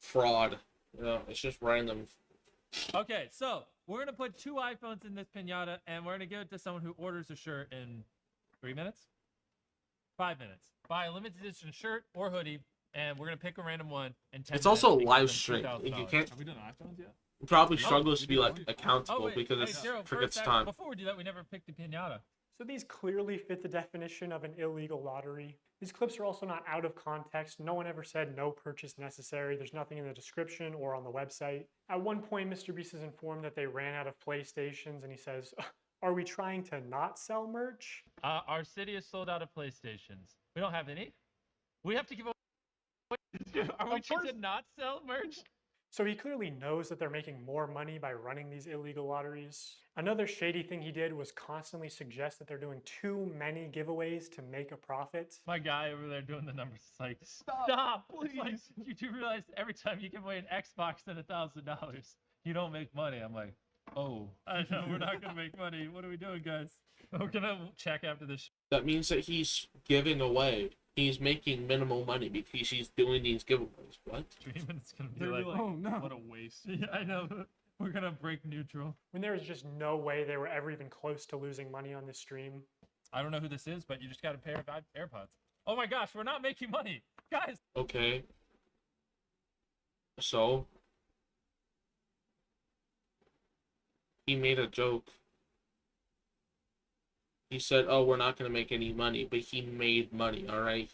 fraud. You know, it's just random. Okay, so we're going to put 2 iPhones in this pinata, and we're going to give it to someone who orders a shirt in 3 minutes? 5 minutes. Buy a limited edition shirt or hoodie, and we're going to pick a random one in 10 It's minutes. also a and give live them stream. $2,000. You can't. Have we done iPhones yet? It probably struggles to be like accountable wait, because hey, it Daryl, forgets first, time. Before we do that, we never picked the pinata. So these clearly fit the definition of an illegal lottery. These clips are also not out of context. No one ever said no purchase necessary. There's nothing in the description or on the website. At one point, Mr. Beast is informed that they ran out of PlayStations, and he says, are we trying to not sell merch? Our city is sold out of PlayStations. We don't have any. We have to give away. Are we trying to not sell merch? So he clearly knows that they're making more money by running these illegal lotteries. Another shady thing he did was constantly suggest that they're doing too many giveaways to make a profit. My guy over there doing the numbers is like, stop, please. Like, you do realize every time you give away an Xbox and $1,000, you don't make money. I'm like, oh, I know we're not gonna make money. What are we doing, guys? We're gonna check after this. That means that he's giving away. He's making minimal money because he's doing these giveaways. What? Streaming, it's gonna be They're like, like, oh no, what a waste. Yeah, I know. We're gonna break neutral. When there was just no way they were ever even close to losing money on this stream. I don't know who this is, but you just got a pair of AirPods. Oh my gosh, we're not making money, guys. Okay. So he made a joke. He said, "Oh, we're not gonna make any money," but he made money. All right.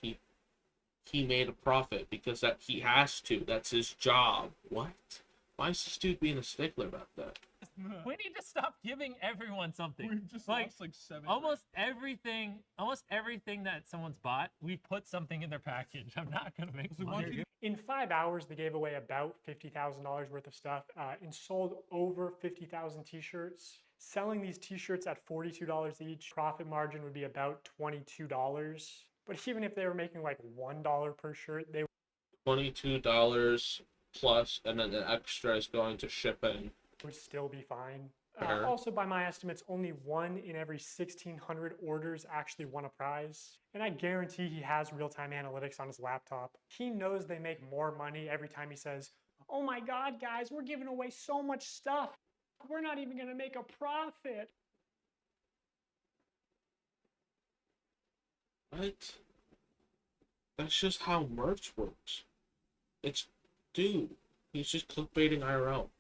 he made a profit because that he has to. That's his job. What? Why is this dude being a stickler about that? We need to stop giving everyone something. We've just like lost like 7 almost everything that someone's bought, we put something in their package. I'm not gonna make money. In 5 hours, they gave away about $50,000 worth of stuff and sold over 50,000 t-shirts. Selling these t-shirts at $42 each, profit margin would be about $22. But even if they were making like $1 per shirt, they $22 plus, and then the extra is going to shipping. would still be fine. Fair. Also, by my estimates, only 1 in every 1,600 orders actually won a prize. And I guarantee he has real-time analytics on his laptop. He knows they make more money every time he says, "Oh my God, guys, we're giving away so much stuff. We're not even gonna make a profit." What? That's just how merch works. It's, dude, he's just clickbaiting IRL.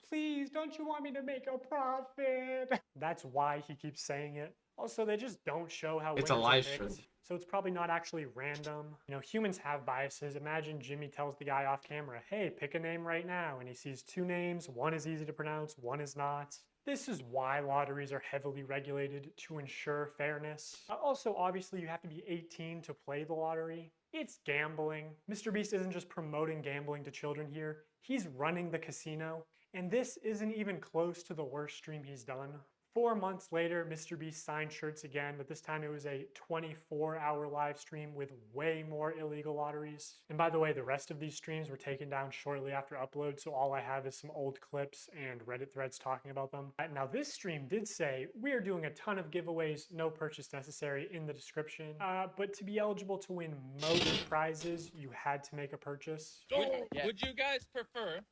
Please, don't you want me to make a profit? That's why he keeps saying it. Also, they just don't show how It's a winners are live picked, stream. so it's probably not actually random. You know, humans have biases. Imagine Jimmy tells the guy off camera, "Hey, pick a name right now," and he sees 2 names. One is easy to pronounce, one is not. This is why lotteries are heavily regulated, to ensure fairness. Also, obviously, you have to be 18 to play the lottery. It's gambling. Mr. Beast isn't just promoting gambling to children here. He's running the casino. And this isn't even close to the worst stream he's done. 4 months later, Mr. Beast signed shirts again, but this time it was a 24-hour live stream with way more illegal lotteries. And by the way, the rest of these streams were taken down shortly after upload, so all I have is some old clips and Reddit threads talking about them. Now this stream did say, "We are doing a ton of giveaways, no purchase necessary," in the description. But to be eligible to win most prizes, you had to make a purchase. Would you guys prefer?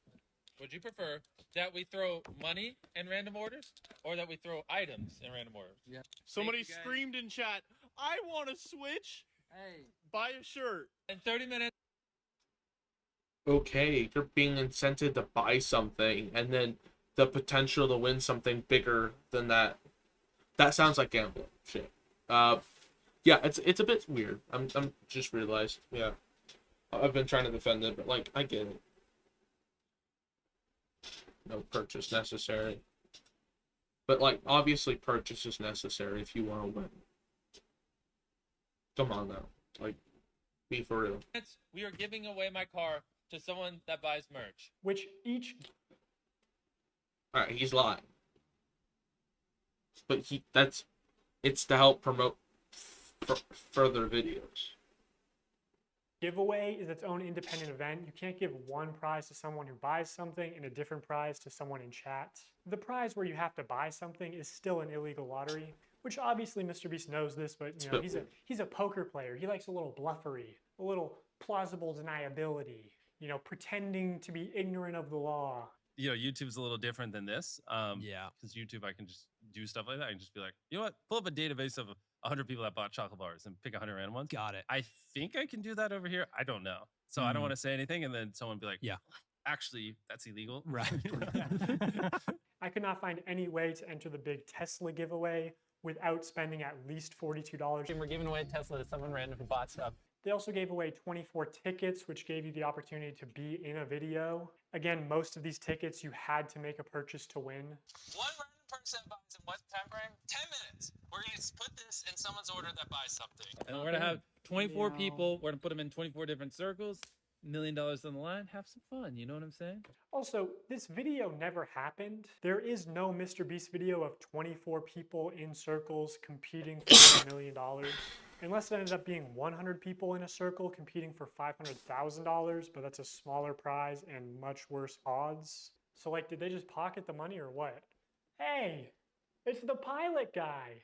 Would you prefer that we throw money in random orders, or that we throw items in random orders? Yeah. Somebody screamed in chat, "I want a Switch! Hey, buy a shirt!" In 30 minutes. Okay, you're being incented to buy something, and then the potential to win something bigger than that. That sounds like gambling shit. Yeah, it's a bit weird. I'm just realized. Yeah, I've been trying to defend it, but like I get it. No purchase necessary. But like obviously purchase is necessary if you want to win. Come on now. Like be for real. We are giving away my car to someone that buys merch. Which each... Alright, he's lying. But it's to help promote further videos. Giveaway is its own independent event. You can't give one prize to someone who buys something and a different prize to someone in chat. The prize where you have to buy something is still an illegal lottery, which obviously Mr. Beast knows this, but you know, he's a poker player. He likes a little bluffery, a little plausible deniability, you know, pretending to be ignorant of the law. You know, YouTube's a little different than this. Yeah. Because YouTube, I can just do stuff like that. I can just be like, you know what? Pull up a database of 100 people that bought chocolate bars and pick 100 random ones. Got it. I think I can do that over here. I don't know. So I don't want to say anything. And then someone be like, yeah, actually, that's illegal. Right. I could not find any way to enter the big Tesla giveaway without spending at least $42. And we're giving away a Tesla to someone random who bought stuff. They also gave away 24 tickets, which gave you the opportunity to be in a video. Again, most of these tickets you had to make a purchase to win. One random person that buys in what time frame? 10 minutes. We're going to put this in someone's order that buys something. And we're going to have 24 people. We're going to put them in 24 different circles. $1 million on the line. Have some fun. You know what I'm saying? Also, this video never happened. There is no Mr. Beast video of 24 people in circles competing for $1 million. Unless it ended up being 100 people in a circle competing for $500,000, but that's a smaller prize and much worse odds. So like, did they just pocket the money or what? Hey, it's the pilot guy.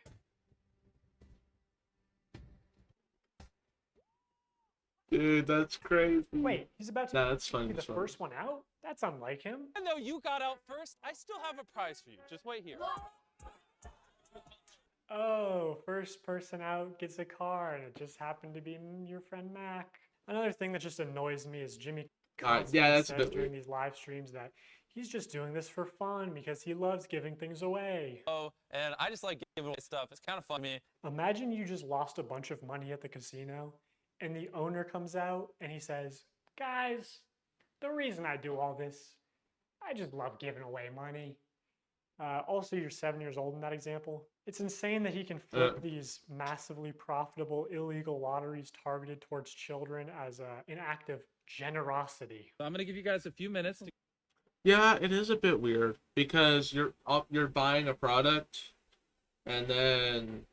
Dude, that's crazy. Wait, he's about to that's funny. be the first one out? That's unlike him. Even though you got out first, I still have a prize for you. Just wait here. Oh, first person out gets a car, and it just happened to be your friend Mac. Another thing that just annoys me is Jimmy constantly says during these live streams that he's just doing this for fun because he loves giving things away. Oh, and I just like giving away stuff. It's kind of fun to me. Imagine you just lost a bunch of money at the casino, and the owner comes out and he says, guys, the reason I do all this, I just love giving away money. Also, you're 7 years old in that example. It's insane that he can flip these massively profitable illegal lotteries targeted towards children as an act of generosity. So I'm gonna give you guys a few minutes to Yeah, it is a bit weird because you're buying a product, and then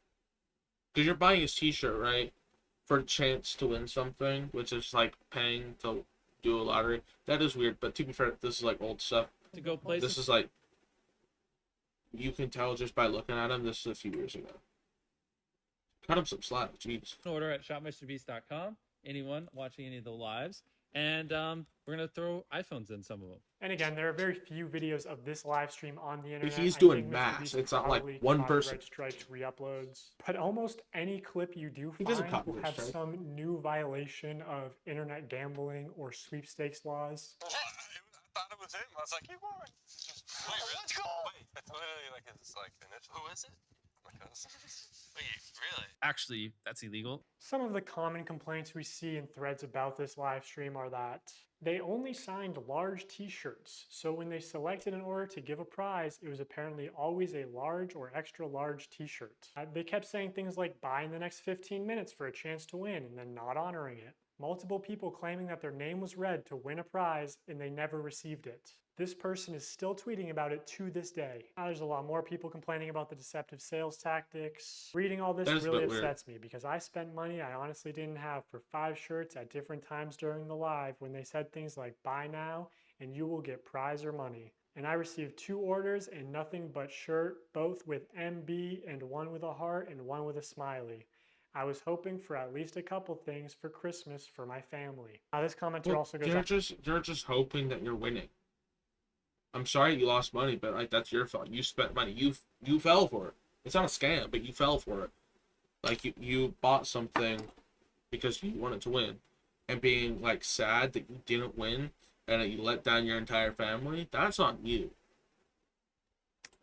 because you're buying his T-shirt, right, for a chance to win something, which is like paying to do a lottery. That is weird, but to be fair, this is like old stuff. go play. This is like, you can tell just by looking at him. This is a few years ago. Cut him some slack, jeez. Order at shopmrbeast.com. Anyone watching any of the lives, and we're gonna throw iPhones in some of them. And again, there are very few videos of this live stream on the internet. He's I doing think Mr. mass. Beast It's not like probably one copyright person. strikes re-uploads. But almost any clip you do He doesn't find will copyright have strike. some new violation of internet gambling or sweepstakes laws. I thought it was him. I was like, you won. Wait, really? Let's go. Wait, it's literally like his initial. Who is it? My cousin. Wait, really? Actually, that's illegal. Some of the common complaints we see in threads about this live stream are that they only signed large t-shirts, so when they selected an order to give a prize, it was apparently always a large or extra large t-shirt. They kept saying things like buy in the next 15 minutes for a chance to win and then not honoring it. Multiple people claiming that their name was read to win a prize and they never received it. This person is still tweeting about it to this day. Now, there's a lot more people complaining about the deceptive sales tactics. Reading all this really upsets me because I spent money I honestly didn't have for 5 shirts at different times during the live when they said things like buy now and you will get prize or money. And I received 2 orders and nothing but shirt, both with MB and one with a heart and one with a smiley. I was hoping for at least a couple things for Christmas for my family. Now this commenter also goes on. You're just hoping that you're winning. I'm sorry you lost money, but like that's your fault. You spent money. You fell for it. It's not a scam, but you fell for it. Like you bought something because you wanted to win, and being like sad that you didn't win and that you let down your entire family. That's on you.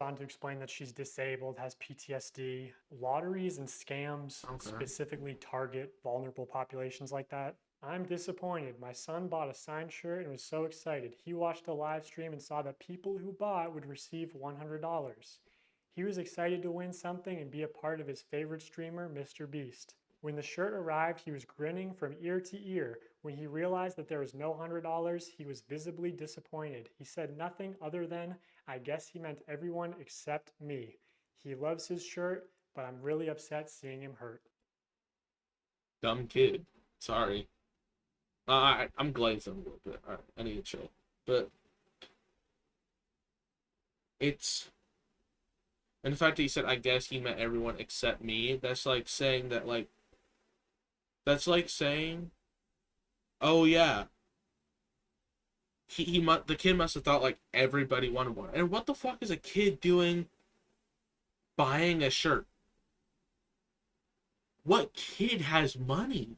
On to explain that she's disabled, has PTSD. Lotteries and scams specifically target vulnerable populations like that. I'm disappointed. My son bought a signed shirt and was so excited. He watched a live stream and saw that people who bought would receive $100. He was excited to win something and be a part of his favorite streamer, Mr. Beast. When the shirt arrived, he was grinning from ear to ear. When he realized that there was no $100, he was visibly disappointed. He said nothing other than, I guess he meant everyone except me. He loves his shirt, but I'm really upset seeing him hurt. Dumb kid. Sorry. I'm glazing a little bit. Alright, I need to chill. But it's, and the fact that he said, I guess he meant everyone except me, that's like saying that, like, that's like saying, oh yeah, the kid must have thought like everybody wanted one. And what the fuck is a kid doing buying a shirt? What kid has money?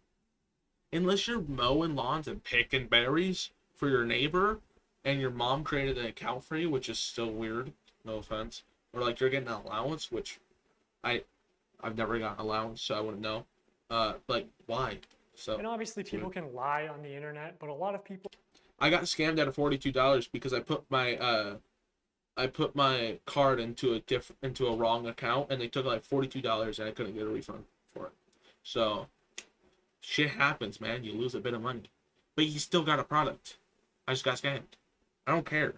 Unless you're mowing lawns and picking berries for your neighbor and your mom created an account for you, which is still weird, no offense. Or like you're getting an allowance, which I've never gotten an allowance, so I wouldn't know. Like why? So and obviously people can lie on the internet, but a lot of people. I got scammed out of $42 because I put my card into a wrong account and they took like $42 and I couldn't get a refund for it. So shit happens, man. You lose a bit of money, but you still got a product. I just got scammed. I don't care.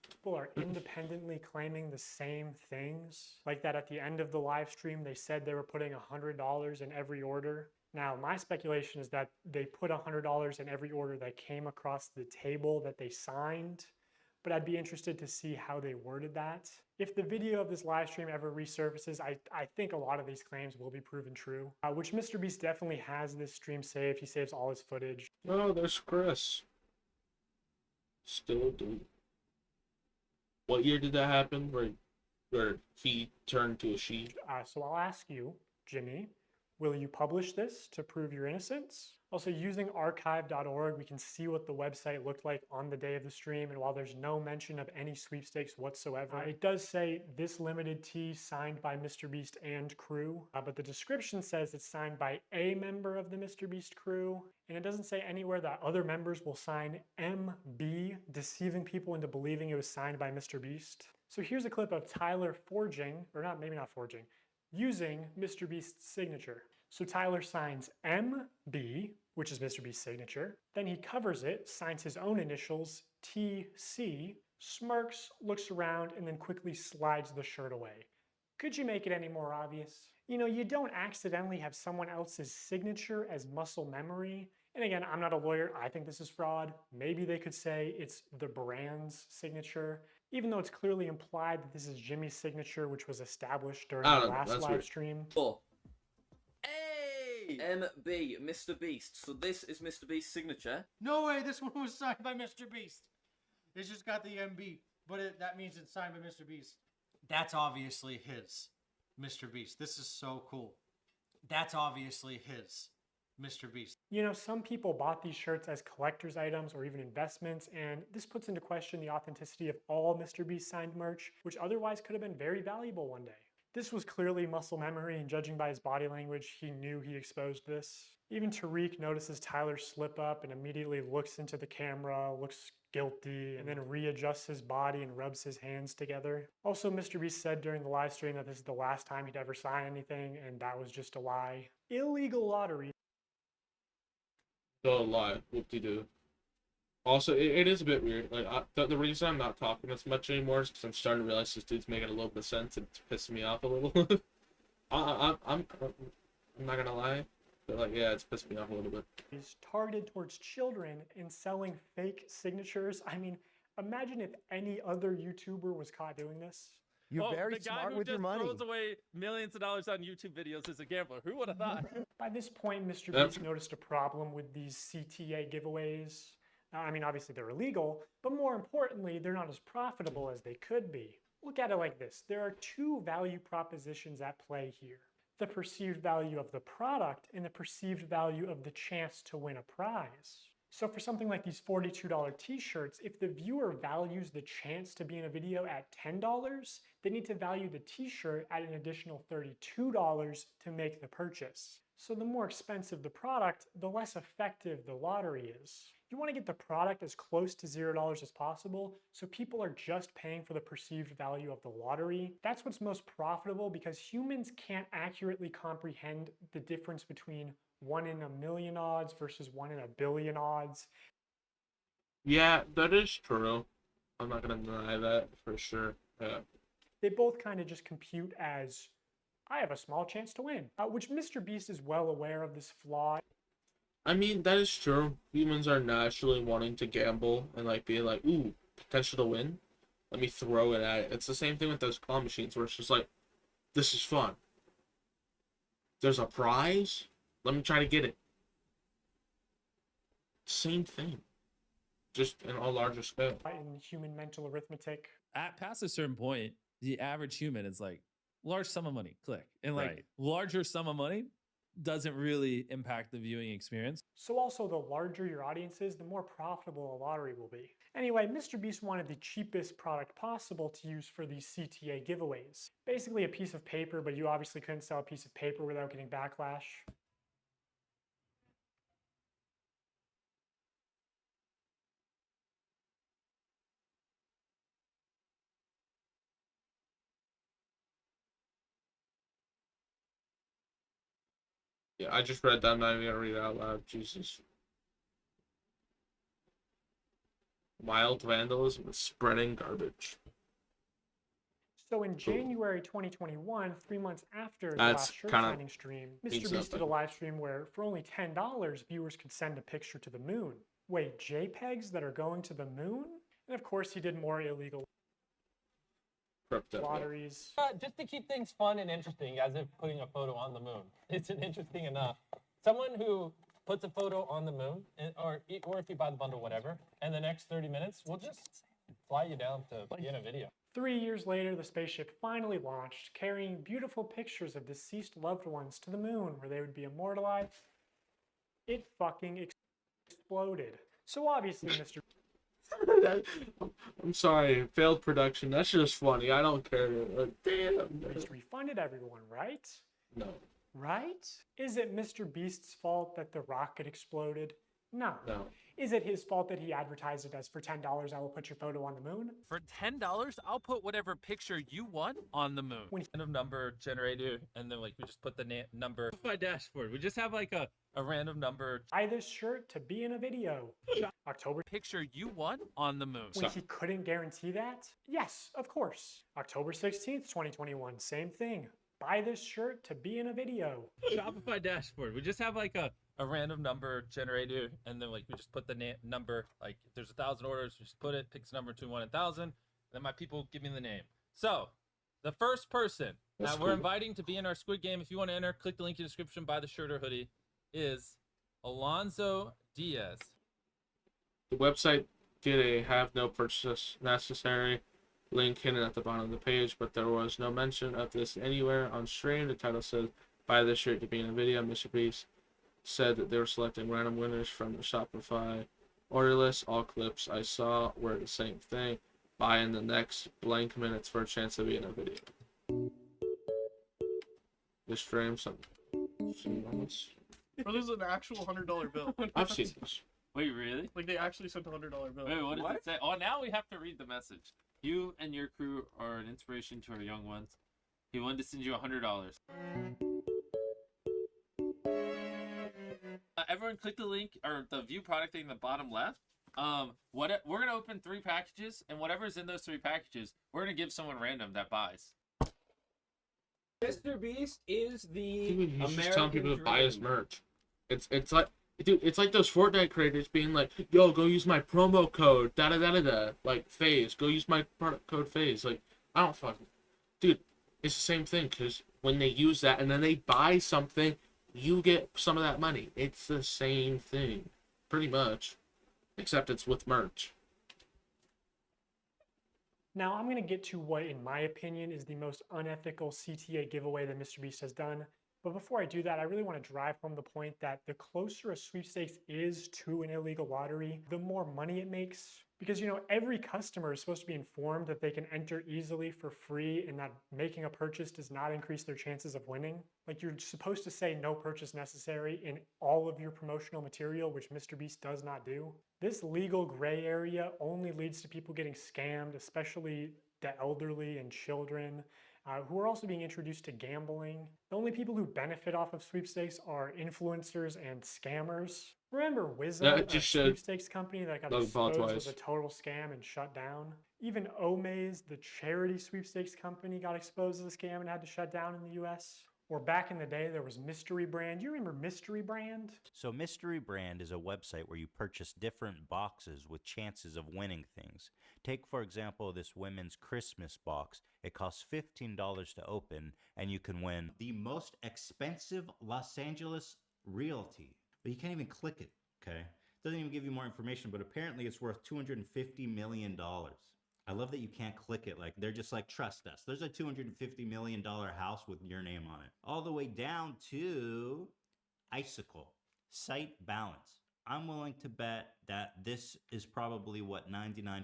People are independently claiming the same things. Like that at the end of the live stream, they said they were putting $100 in every order. Now, my speculation is that they put $100 in every order that came across the table that they signed, but I'd be interested to see how they worded that. If the video of this live stream ever resurfaces, I think a lot of these claims will be proven true, which Mr. Beast definitely has this stream saved. He saves all his footage. Oh, there's Chris. Still a dude. What year did that happen where he turned to a she? So I'll ask you, Jimmy, Will you publish this to prove your innocence? Also, using archive.org, we can see what the website looked like on the day of the stream, and while there's no mention of any sweepstakes whatsoever, it does say this limited tee signed by MrBeast and crew, but the description says it's signed by a member of the MrBeast crew, and it doesn't say anywhere that other members will sign MB, deceiving people into believing it was signed by MrBeast. So here's a clip of Tyler forging, or not, maybe not forging, using MrBeast's signature. So Tyler signs MB, which is MrBeast's signature. Then he covers it, signs his own initials, TC, smirks, looks around, and then quickly slides the shirt away. Could you make it any more obvious? You know, you don't accidentally have someone else's signature as muscle memory. And again, I'm not a lawyer. I think this is fraud. Maybe they could say it's the brand's signature, even though it's clearly implied that this is Jimmy's signature, which was established during the last live stream. Hey! MB, Mr. Beast. So this is Mr. Beast's signature. No way, this one was signed by Mr. Beast. It's just got the MB, but that means it's signed by Mr. Beast. That's obviously his, Mr. Beast. This is so cool. That's obviously his, Mr. Beast. You know, some people bought these shirts as collector's items or even investments, and this puts into question the authenticity of all Mr. Beast signed merch, which otherwise could have been very valuable one day. This was clearly muscle memory, and judging by his body language, he knew he exposed this. Even Tariq notices Tyler slip up and immediately looks into the camera, looks guilty, and then readjusts his body and rubs his hands together. Also, Mr. Beast said during the live stream that this is the last time he'd ever sign anything, and that was just a lie. Illegal lottery. Don't lie. Whoop-de-doo. Also, it is a bit weird. Like the reason I'm not talking as much anymore is because I'm starting to realize this dude's making a little bit of sense, and it's pissing me off a little. I'm not gonna lie, but like, yeah, it's pissed me off a little bit. He's targeted towards children and selling fake signatures. I mean, imagine if any other YouTuber was caught doing this. You're very smart with your money. The guy who just throws away millions of dollars on YouTube videos is a gambler. Who would have thought? By this point, Mr. Beast noticed a problem with these CTA giveaways. I mean, obviously they're illegal, but more importantly, they're not as profitable as they could be. Look at it like this. There are two value propositions at play here. The perceived value of the product and the perceived value of the chance to win a prize. So for something like these $42 t-shirts, if the viewer values the chance to be in a video at $10, they need to value the t-shirt at an additional $32 to make the purchase. So the more expensive the product, the less effective the lottery is. You want to get the product as close to $0 as possible, so people are just paying for the perceived value of the lottery. That's what's most profitable because humans can't accurately comprehend the difference between 1 in a million odds versus 1 in a billion odds. Yeah, that is true. I'm not gonna deny that for sure. Yeah. They both kind of just compute as, I have a small chance to win, which Mr. Beast is well aware of this flaw. I mean, that is true. Humans are naturally wanting to gamble and like being like, ooh, potential to win. Let me throw it at it. It's the same thing with those claw machines where it's just like, this is fun. There's a prize? Let me try to get it. Same thing. Just in a larger scale. In human mental arithmetic. Past a certain point, the average human is like, large sum of money, click. And like, larger sum of money doesn't really impact the viewing experience. So also, the larger your audience is, the more profitable a lottery will be. Anyway, Mr. Beast wanted the cheapest product possible to use for these CTA giveaways. Basically a piece of paper, but you obviously couldn't sell a piece of paper without getting backlash. Yeah, I just read that. I'm not even gonna read it out loud. Jesus. Mild vandalism is spreading garbage. So in January 2021, 3 months after the last shirt signing stream, Mr. Beast did a live stream where for only $10, viewers could send a picture to the moon. Wait, JPEGs that are going to the moon? And of course, he did more illegal lotteries. Just to keep things fun and interesting, as if putting a photo on the moon. It's interesting enough. Someone who puts a photo on the moon, or if you buy the bundle, whatever, and the next 30 minutes, we'll just fly you down to be in a video. 3 years later, the spaceship finally launched, carrying beautiful pictures of deceased loved ones to the moon where they would be immortalized. It fucking exploded. So obviously, Mr. I'm sorry, failed production. That's just funny. I don't care. Damn. Beast refunded everyone, right? No. Right? Is it Mr. Beast's fault that the rocket exploded? No. No. Is it his fault that he advertised it as for $10 I will put your photo on the moon? For $10, I'll put whatever picture you want on the moon. Random number generator, and then like we just put the number. My dashboard. We just have like a random number. Buy this shirt to be in a video. October Picture you want on the moon. when he couldn't guarantee that? Yes, of course. October 16th, 2021, same thing. Buy this shirt to be in a video. Shopify dashboard. We just have like a random number generator, and then like we just put the number. Like if there's 1,000 orders, we just put it, picks a number between 1 and 1,000. Then my people give me the name. So the first person that we're inviting to be in our Squid Game, if you want to enter, click the link in the description, buy the shirt or hoodie, is Alonzo Diaz. The website did a have no purchase necessary link hidden at the bottom of the page, but there was no mention of this anywhere on stream. The title says, buy this shirt to be in a video. Mr. Beast said that they were selecting random winners from the Shopify order list. All clips I saw were the same thing. Buy in the next blank minutes for a chance to be in a video. This frame some moments. Bro, there's an actual $100 bill. I've seen this. Wait, really? Like they actually sent a $100 bill. Wait, what does it say? Oh, now we have to read the message. You and your crew are an inspiration to our young ones. He wanted to send you $100. Everyone click the link or the view product thing in the bottom left. We're gonna open 3 packages, and whatever's in those 3 packages, we're gonna give someone random that buys. Mr. Beast is the Dude, he's American just telling people to buy his dream. merch. It's like, dude, it's like those Fortnite creators being like, yo, go use my promo code, da da da da da, like FaZe, go use my product code FaZe. Like, I don't fucking, dude, it's the same thing, because when they use that and then they buy something, you get some of that money. It's the same thing, pretty much, except it's with merch. Now I'm going to get to what, in my opinion, is the most unethical CTA giveaway that Mr. Beast has done. But before I do that, I really want to drive home the point that the closer a sweepstakes is to an illegal lottery, the more money it makes. Because, you know, every customer is supposed to be informed that they can enter easily for free and that making a purchase does not increase their chances of winning. Like, you're supposed to say no purchase necessary in all of your promotional material, which Mr. Beast does not do. This legal gray area only leads to people getting scammed, especially the elderly and children, who are also being introduced to gambling. The only people who benefit off of sweepstakes are influencers and scammers. Remember Wizza, a sweepstakes company that got exposed as a total scam and shut down? Even Omaze, the charity sweepstakes company, got exposed as a scam and had to shut down in the US. Or back in the day, there was Mystery Brand. You remember Mystery Brand? So Mystery Brand is a website where you purchase different boxes with chances of winning things. Take, for example, this women's Christmas box. It costs $15 to open, and you can win the most expensive Los Angeles realty. But you can't even click it, okay? It doesn't even give you more information, but apparently it's worth $250 million. I love that you can't click it. Like, they're just like, trust us. There's a $250 million house with your name on it. All the way down to Icicle, site balance. I'm willing to bet that this is probably what 99%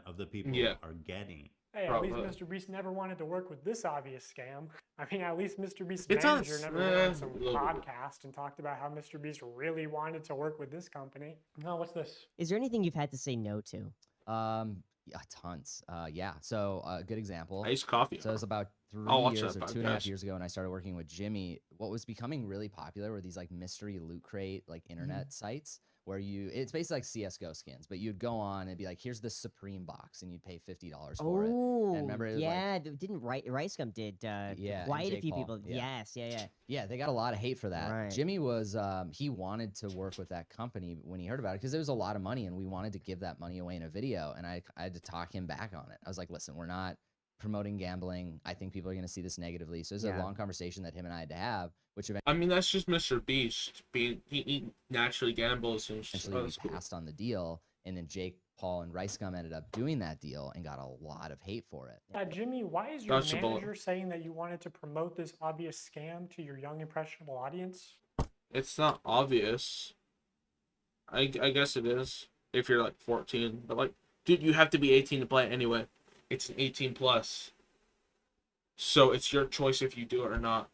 of the people are getting. Hey, at least Mr. Beast never wanted to work with this obvious scam. I mean, at least Mr. Beast's manager never went on some podcast and talked about how Mr. Beast really wanted to work with this company. No, what's this? Is there anything you've had to say no to? Yeah, tons. Yeah. So a good example. Iced coffee. So it was about 3 years or 2.5 years ago when I started working with Jimmy. What was becoming really popular were these like mystery loot crate, like internet sites where it's basically like CSGO skins, but you'd go on and be like, here's this Supreme box, and you'd pay $50 for it. Oh, and remember, it was yeah, didn't Ricegum did quite a few people. Yeah. Yes, yeah. They got a lot of hate for that. Right. Jimmy was he wanted to work with that company when he heard about it because it was a lot of money, and we wanted to give that money away in a video, and I had to talk him back on it. I was like, listen, we're not promoting gambling. I think people are going to see this negatively. So it was a long conversation that him and I had to have, which eventually, I mean, that's just Mr. Beast being he naturally gambles and we passed on the deal, and then Jake Paul and Rice Gum ended up doing that deal and got a lot of hate for it. Jimmy, why is your Dodge the bullet. manager saying that you wanted to promote this obvious scam to your young, impressionable audience? It's not obvious. I guess it is if you're like 14, but like, dude, you have to be 18 to play it anyway. It's an 18 plus, so it's your choice if you do it or not.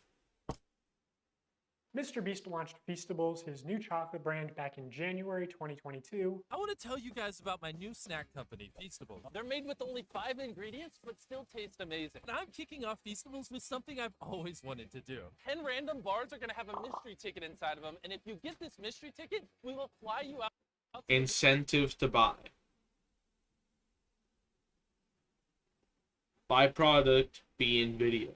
Mr. Beast launched Feastables, his new chocolate brand, back in January 2022. I want to tell you guys about my new snack company, Feastables. They're made with only 5 ingredients, but still taste amazing. And I'm kicking off Feastables with something I've always wanted to do. 10 random bars are going to have a mystery ticket inside of them, and if you get this mystery ticket, we will fly you out. Incentive to buy. Buy product, be in video.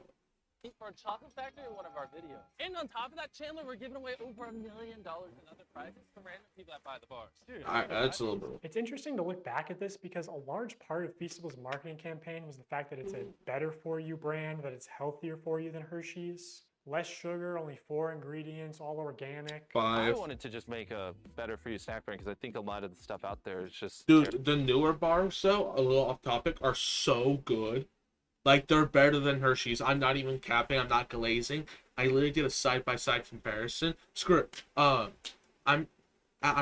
For a chocolate factory in one of our videos. And on top of that, Chandler, we're giving away over $1 million in other prizes to random people that buy the bars. Dude, That's a little bit. It's interesting to look back at this because a large part of Feastables' marketing campaign was the fact that it's a better for you brand, that it's healthier for you than Hershey's. Less sugar, only 4 ingredients, all organic. 5. I wanted to just make a better for you snack brand because I think a lot of the stuff out there is just... Dude, the newer bars, though, a little off topic, are so good. Like, they're better than Hershey's. I'm not even capping. I'm not glazing. I literally did a side-by-side comparison. Screw it. I'm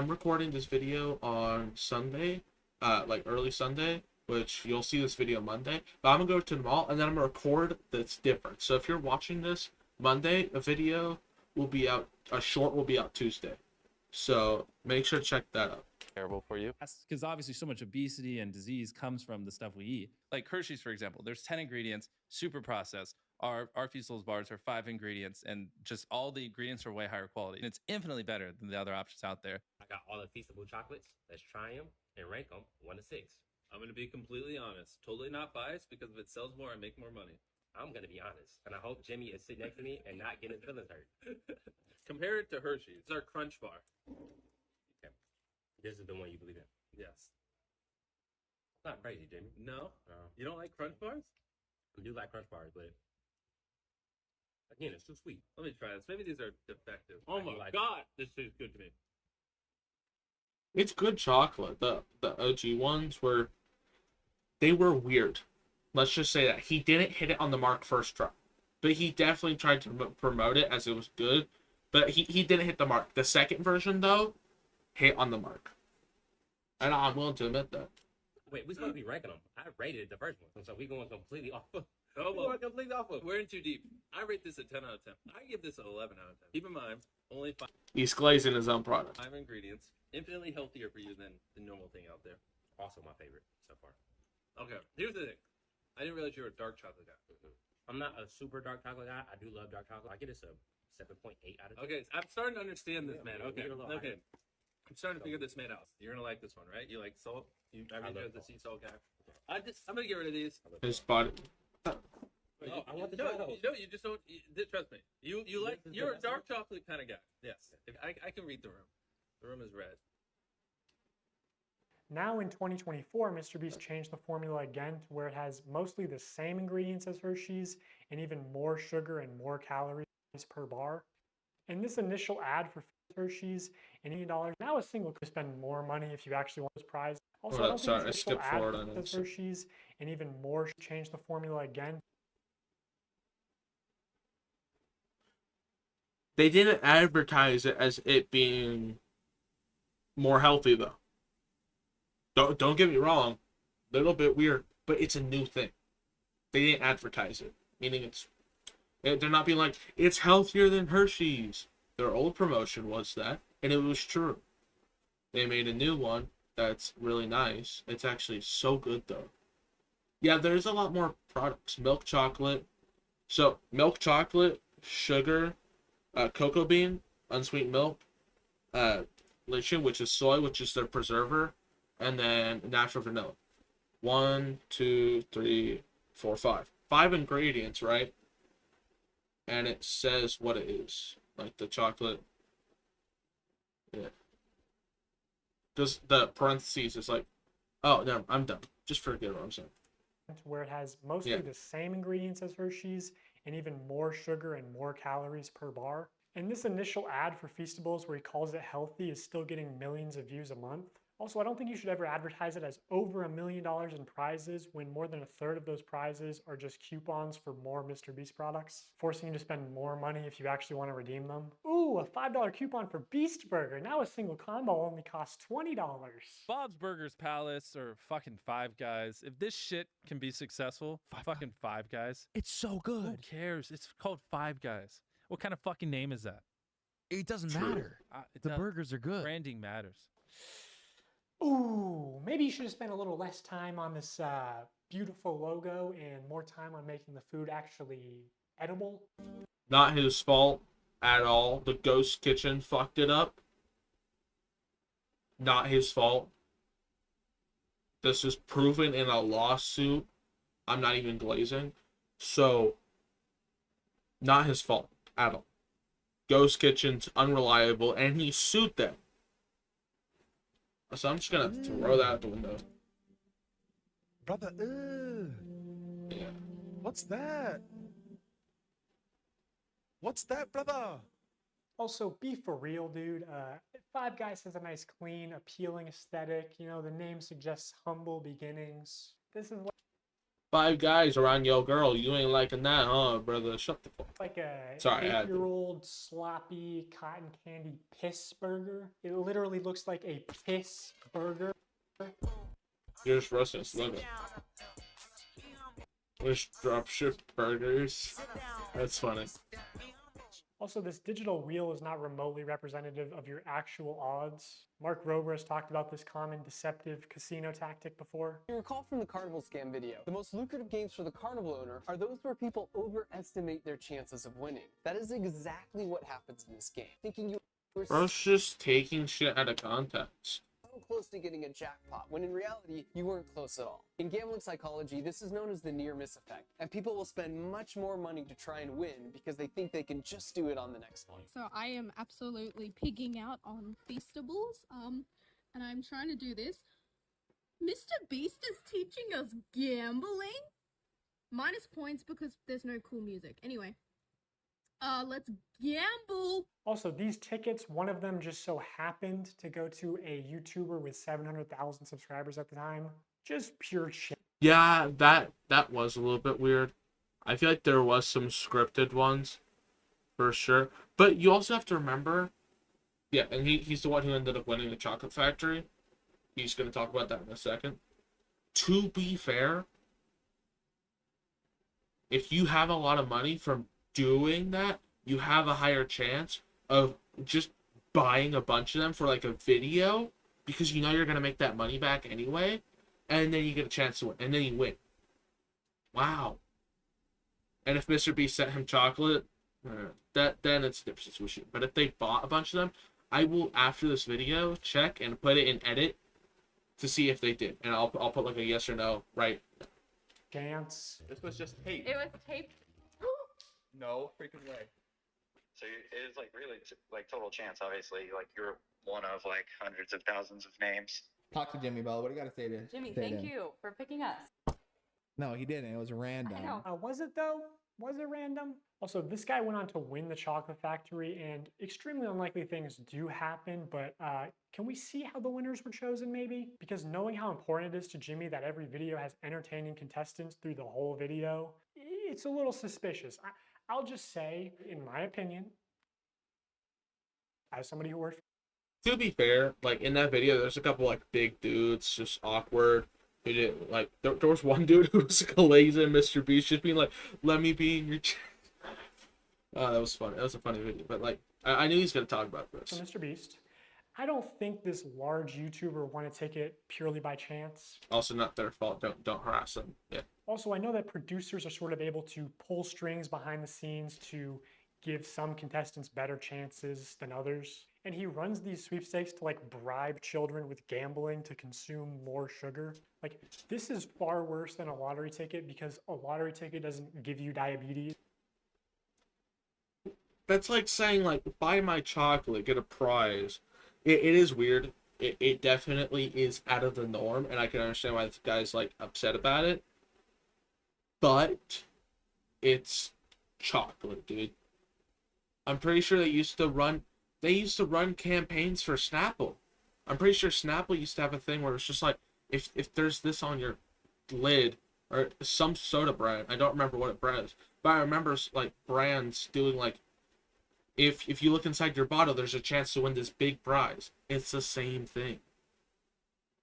recording this video on Sunday, like early Sunday, which you'll see this video Monday. But I'm gonna go to the mall and then I'm gonna record that's different. So if you're watching this Monday, a video will be out. A short will be out Tuesday. So make sure to check that out. Terrible for you. Because obviously so much obesity and disease comes from the stuff we eat. Like Hershey's, for example, there's 10 ingredients, super processed. Our Feastables bars are 5 ingredients, and just all the ingredients are way higher quality. And it's infinitely better than the other options out there. I got all the Feastable chocolates. Let's try them and rank them 1 to 6. I'm going to be completely honest. Totally not biased, because if it sells more, I make more money. I'm going to be honest. And I hope Jimmy is sitting next to me and not getting his feelings hurt. Compare it to Hershey's. It's our Crunch Bar. Okay. This is the one you believe in. Yes. Not crazy, Jimmy. No? You don't like Crunch Bars? I do like Crunch Bars, but again, it's too sweet. Let me try this. Maybe these are defective. I Oh do my like god, this tastes good to me. It's good chocolate. The OG ones were weird. Let's just say that he didn't hit it on the mark first try, but he definitely tried to promote it as it was good. But he didn't hit the mark. The second version though, hit on the mark, and I'm willing to admit that. Wait, we're supposed to be ranking them. I rated the first one, so we're going completely off. Oh, well, completely off of. We're in too deep. I rate this a 10 out of 10. I give this an 11 out of 10. Keep in mind, only 5. He's glazing his own product. 5 ingredients, infinitely healthier for you than the normal thing out there. Also my favorite so far. Okay, here's the thing. I didn't realize you were a dark chocolate guy. I'm not a super dark chocolate guy. I do love dark chocolate. I get this a 7.8 out of 10. Okay, I'm starting to understand this, man. Yeah, Okay, you're a little okay. higher. I'm starting to figure this man out. You're gonna like this one, right? You like salt? I mean, you're the sea salt guy. I'm gonna get rid of these. His body. Wait, I want the no, try those. no, you just don't. Trust me. You're a dark chocolate kind of guy. Yes, I can read the room. The room is red. Now in 2024, Mr. Beast changed the formula again to where it has mostly the same ingredients as Hershey's and even more sugar and more calories per bar. In this initial ad for Hershey's and $80, now a single could spend more money if you actually want this prize. Also, I don't think this initial ad for Hershey's and even more changed the formula again. They didn't advertise it as it being more healthy though. Don't get me wrong, little bit weird, but it's a new thing. They didn't advertise it, meaning they're not being like it's healthier than Hershey's. Their old promotion was that, and it was true. They made a new one that's really nice. It's actually so good though. Yeah, there's a lot more products. Milk chocolate. So milk chocolate, sugar, cocoa bean, unsweetened milk, lichen, which is soy, which is their preserver, and then natural vanilla. 1, 2, 3, 4, 5. 5 ingredients, right? And it says what it is. Like the chocolate. Yeah. Just the parentheses is like, oh, no, I'm done. Just forget what I'm saying. Where it has mostly the same ingredients as Hershey's and even more sugar and more calories per bar. And this initial ad for Feastables where he calls it healthy is still getting millions of views a month. Also, I don't think you should ever advertise it as over $1 million in prizes when more than a third of those prizes are just coupons for more Mr. Beast products, forcing you to spend more money if you actually want to redeem them. Ooh, a $5 coupon for Beast Burger. Now a single combo only costs $20. Bob's Burgers Palace or fucking Five Guys. If this shit can be successful, fucking Five Guys. It's so good. Who cares? It's called Five Guys. What kind of fucking name is that? It doesn't matter. The burgers are good. Branding matters. Ooh, maybe you should have spent a little less time on this beautiful logo and more time on making the food actually edible. Not his fault at all. The ghost kitchen fucked it up. Not his fault. This is proven in a lawsuit. I'm not even glazing. So, not his fault at all. Ghost Kitchen's unreliable, and he sued them. So I'm just gonna throw that out the window. Brother, Yeah. what's that? What's that, brother? Also, be for real, dude. Five Guys has a nice, clean, appealing aesthetic. You know, the name suggests humble beginnings. This is Five Guys around your girl. You ain't liking that, huh, brother? Shut the fuck. like a Sorry, I had to. 8-year-old sloppy cotton candy piss burger. It literally looks like a piss burger. You're just roasting his logo. There's dropship burgers. That's funny. Also, this digital wheel is not remotely representative of your actual odds. Mark Rober has talked about this common deceptive casino tactic before. You recall from the Carnival scam video, the most lucrative games for the Carnival owner are those where people overestimate their chances of winning. That is exactly what happens in this game. Thinking you were Bro's just taking shit out of context. so close to getting a jackpot, when in reality, you weren't close at all. In gambling psychology, this is known as the near-miss effect, and people will spend much more money to try and win because they think they can just do it on the next one. So I am absolutely pigging out on Feastables, and I'm trying to do this. Mr. Beast is teaching us gambling? Minus points because there's no cool music. Anyway, let's gamble. Also, these tickets, one of them just so happened to go to a YouTuber with 700,000 subscribers at the time. Just pure shit. Yeah, that was a little bit weird. I feel like there was some scripted ones, for sure. But you also have to remember, yeah, and he's the one who ended up winning the Chocolate Factory. He's going to talk about that in a second. To be fair, if you have a lot of money from doing that, you have a higher chance of just buying a bunch of them for like a video because you know you're going to make that money back anyway, and then you get a chance to win, and then you win. Wow. And if Mr. Beast sent him chocolate, then it's a different situation. But if they bought a bunch of them, I will, after this video, check and put it in edit to see if they did. And I'll put like a yes or no, right? Chance. This was just tape. It was taped. No freaking way. So it is like really like total chance. Obviously, like you're one of like hundreds of thousands of names. Talk to Jimmy, Bella. What do you got to say to Jimmy, say thank to him? you for picking us. No, he didn't. It was random. I know. Was it though? Was it random? Also, this guy went on to win the Chocolate Factory, and extremely unlikely things do happen, but can we see how the winners were chosen maybe? Because knowing how important it is to Jimmy that every video has entertaining contestants through the whole video, it's a little suspicious. I'll just say, in my opinion, as somebody who works. To be fair, like in that video, there's a couple like big dudes, just awkward. Who did like there was one dude who was glazing Mr. Beast, just being like, "Let me be in your." That was funny. That was a funny video, but like I knew he's gonna talk about this. So Mr. Beast, I don't think this large YouTuber won a ticket purely by chance. Also, not their fault. Don't harass them. Yeah. Also, I know that producers are sort of able to pull strings behind the scenes to give some contestants better chances than others. And he runs these sweepstakes to like bribe children with gambling to consume more sugar. Like, this is far worse than a lottery ticket because a lottery ticket doesn't give you diabetes. That's like saying like, buy my chocolate, get a prize. It is weird. It definitely is out of the norm, and I can understand why this guy's like upset about it. But it's chocolate, dude. I'm pretty sure they used to run campaigns for Snapple I'm pretty sure Snapple used to have a thing where it's just like, if there's this on your lid, or some soda brand, I don't remember what it brands, but I remember like brands doing like, if you look inside your bottle, there's a chance to win this big prize. It's the same thing,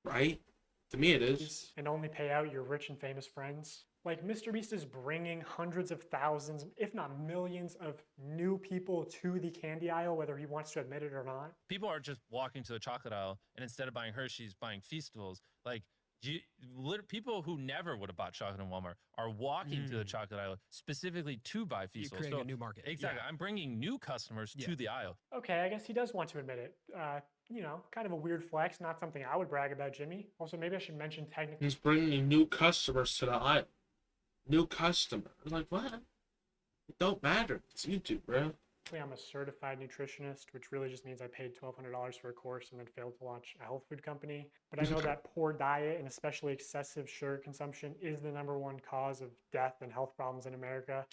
right? To me, it is. And only pay out your rich and famous friends. Like, Mr. Beast is bringing hundreds of thousands, if not millions, of new people to the candy aisle, whether he wants to admit it or not. People are just walking to the chocolate aisle, and instead of buying Hershey's, buying Feastables. Like, people who never would have bought chocolate in Walmart are walking to the chocolate aisle specifically to buy Feastables. You're creating a new market. Exactly. Yeah. I'm bringing new customers to the aisle. Okay, I guess he does want to admit it. You know, kind of a weird flex, not something I would brag about, Jimmy. Also, maybe I should mention technically. He's bringing new customers to the aisle. New customer. I'm like, what? It don't matter. It's YouTube, bro. I'm a certified nutritionist, which really just means I paid $1,200 for a course and then failed to launch a health food company. But I know that poor diet and especially excessive sugar consumption is the #1 cause of death and health problems in America,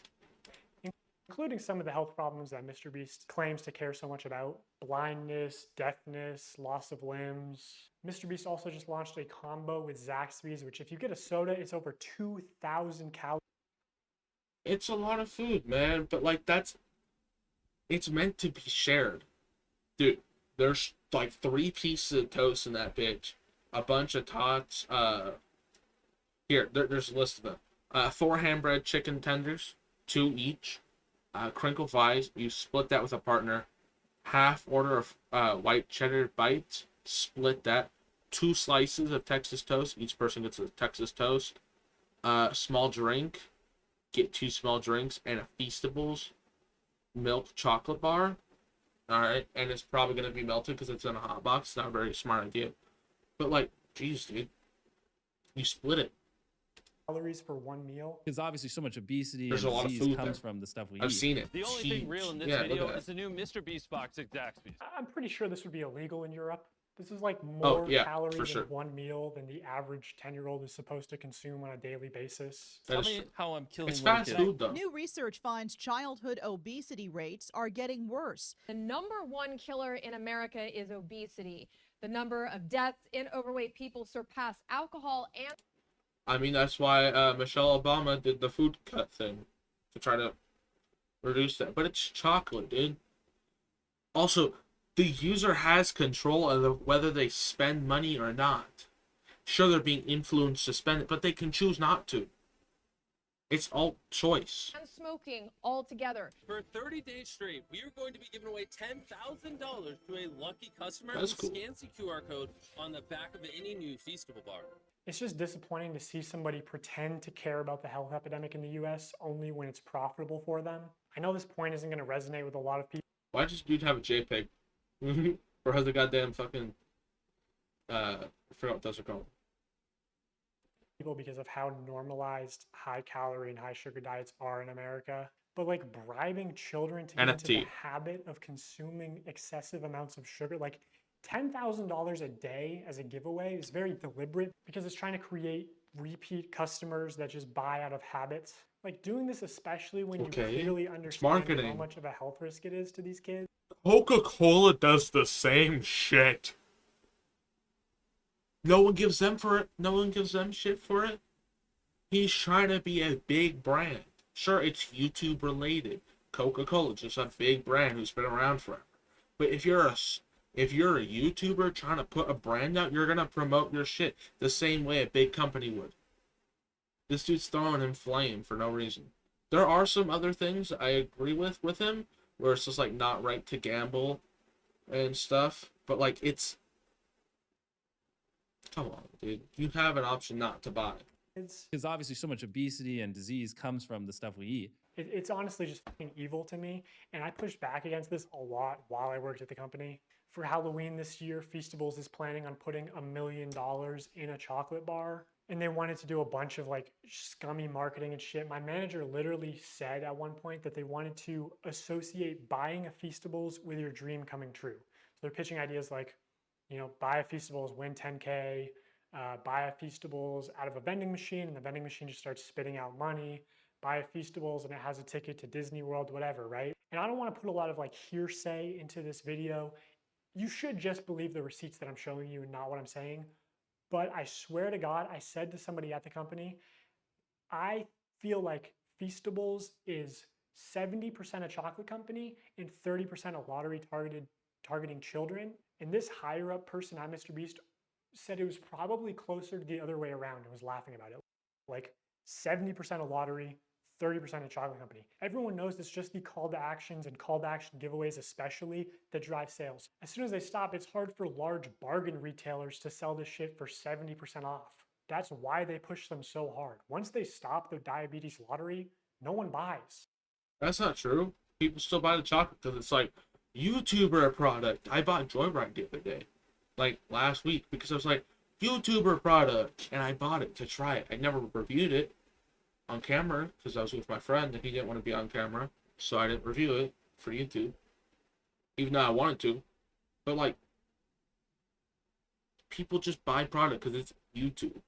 including some of the health problems that Mr. Beast claims to care so much about: blindness, deafness, loss of limbs. Mr. Beast also just launched a combo with Zaxby's, which if you get a soda, it's over 2,000 calories. It's a lot of food, man, but like it's meant to be shared. Dude, there's like 3 pieces of toast in that bitch. A bunch of tots. There's a list of them. 4 hand-bread chicken tenders, 2 each. Crinkle fries, you split that with a partner. Half order of white cheddar bites, split that. 2 slices of Texas toast, each person gets a Texas toast. Small drink, get 2 small drinks, and a Feastables milk chocolate bar. Alright, and it's probably going to be melted because it's in a hot box. It's not a very smart idea. But like, geez, dude. You split it. Calories for 1 meal. Because obviously so much obesity There's and a lot of disease food comes there. from the stuff we eat. I've seen it. The only Huge. thing real in this Yeah, video look at is the new Mr. Beast box at Zaxby's. I'm pretty sure this would be illegal in Europe. This is like more calories in sure. 1 meal than the average 10-year-old is supposed to consume on a daily basis. Tell me how I'm killing It's fast little food, though. New research finds childhood obesity rates are getting worse. The #1 killer in America is obesity. The number of deaths in overweight people surpass alcohol and... I mean, that's why Michelle Obama did the food cut thing. To try to reduce that. But it's chocolate, dude. Also, the user has control of whether they spend money or not. Sure, they're being influenced to spend it, but they can choose not to. It's all choice. and smoking altogether. For 30 days straight, we are going to be giving away $10,000 to a lucky customer That's who cool. scans the QR code on the back of any new Feastable bar. It's just disappointing to see somebody pretend to care about the health epidemic in the US only when it's profitable for them. I know this point isn't going to resonate with a lot of people. Why does dude have a JPEG? Or has a goddamn fucking I forgot what those are called. Because of how normalized high calorie and high sugar diets are in America. But like bribing children to get into the NFT. habit of consuming excessive amounts of sugar, like $10,000 a day as a giveaway is very deliberate because it's trying to create repeat customers that just buy out of habits. Like doing this, especially when you clearly understand how marketing. much of a health risk it is to these kids. Coca-Cola does the same shit. No one gives them for it. No one gives them shit for it. He's trying to be a big brand. Sure, it's YouTube related. Coca-Cola just a big brand who's been around forever. But if you're a YouTuber trying to put a brand out, you're gonna promote your shit the same way a big company would. This dude's throwing him flame for no reason. There are some other things I agree with him, where it's just like not right to gamble and stuff. But like it's, come on, dude. You have an option not to buy. Because obviously so much obesity and disease comes from the stuff we eat. It's honestly just fucking evil to me, and I pushed back against this a lot while I worked at the company. For Halloween this year, Feastables is planning on putting $1 million in a chocolate bar, and they wanted to do a bunch of like scummy marketing and shit. My manager literally said at one point that they wanted to associate buying a Feastables with your dream coming true. So they're pitching ideas like, you know, buy a Feastables, win 10K, buy a Feastables out of a vending machine, and the vending machine just starts spitting out money. Buy a Feastables and it has a ticket to Disney World, whatever, right? And I don't want to put a lot of like hearsay into this video. You should just believe the receipts that I'm showing you, not what I'm saying. But I swear to God, I said to somebody at the company, I feel like Feastables is 70% a chocolate company and 30% a lottery targeting children. And this higher up person at MrBeast said it was probably closer to the other way around and was laughing about it. Like 70% a lottery, 30% a chocolate company. Everyone knows it's just the call to actions and call to action giveaways especially that drive sales. As soon as they stop, it's hard for large bargain retailers to sell this shit for 70% off. That's why they push them so hard. Once they stop the diabetes lottery, no one buys. That's not true. People still buy the chocolate because it's like YouTuber product. I bought Joyride the other day, like last week, because I was like, YouTuber product, and I bought it to try it. I never reviewed it on camera because I was with my friend and he didn't want to be on camera, so I didn't review it for YouTube, even though I wanted to. But like, people just buy product because it's YouTube.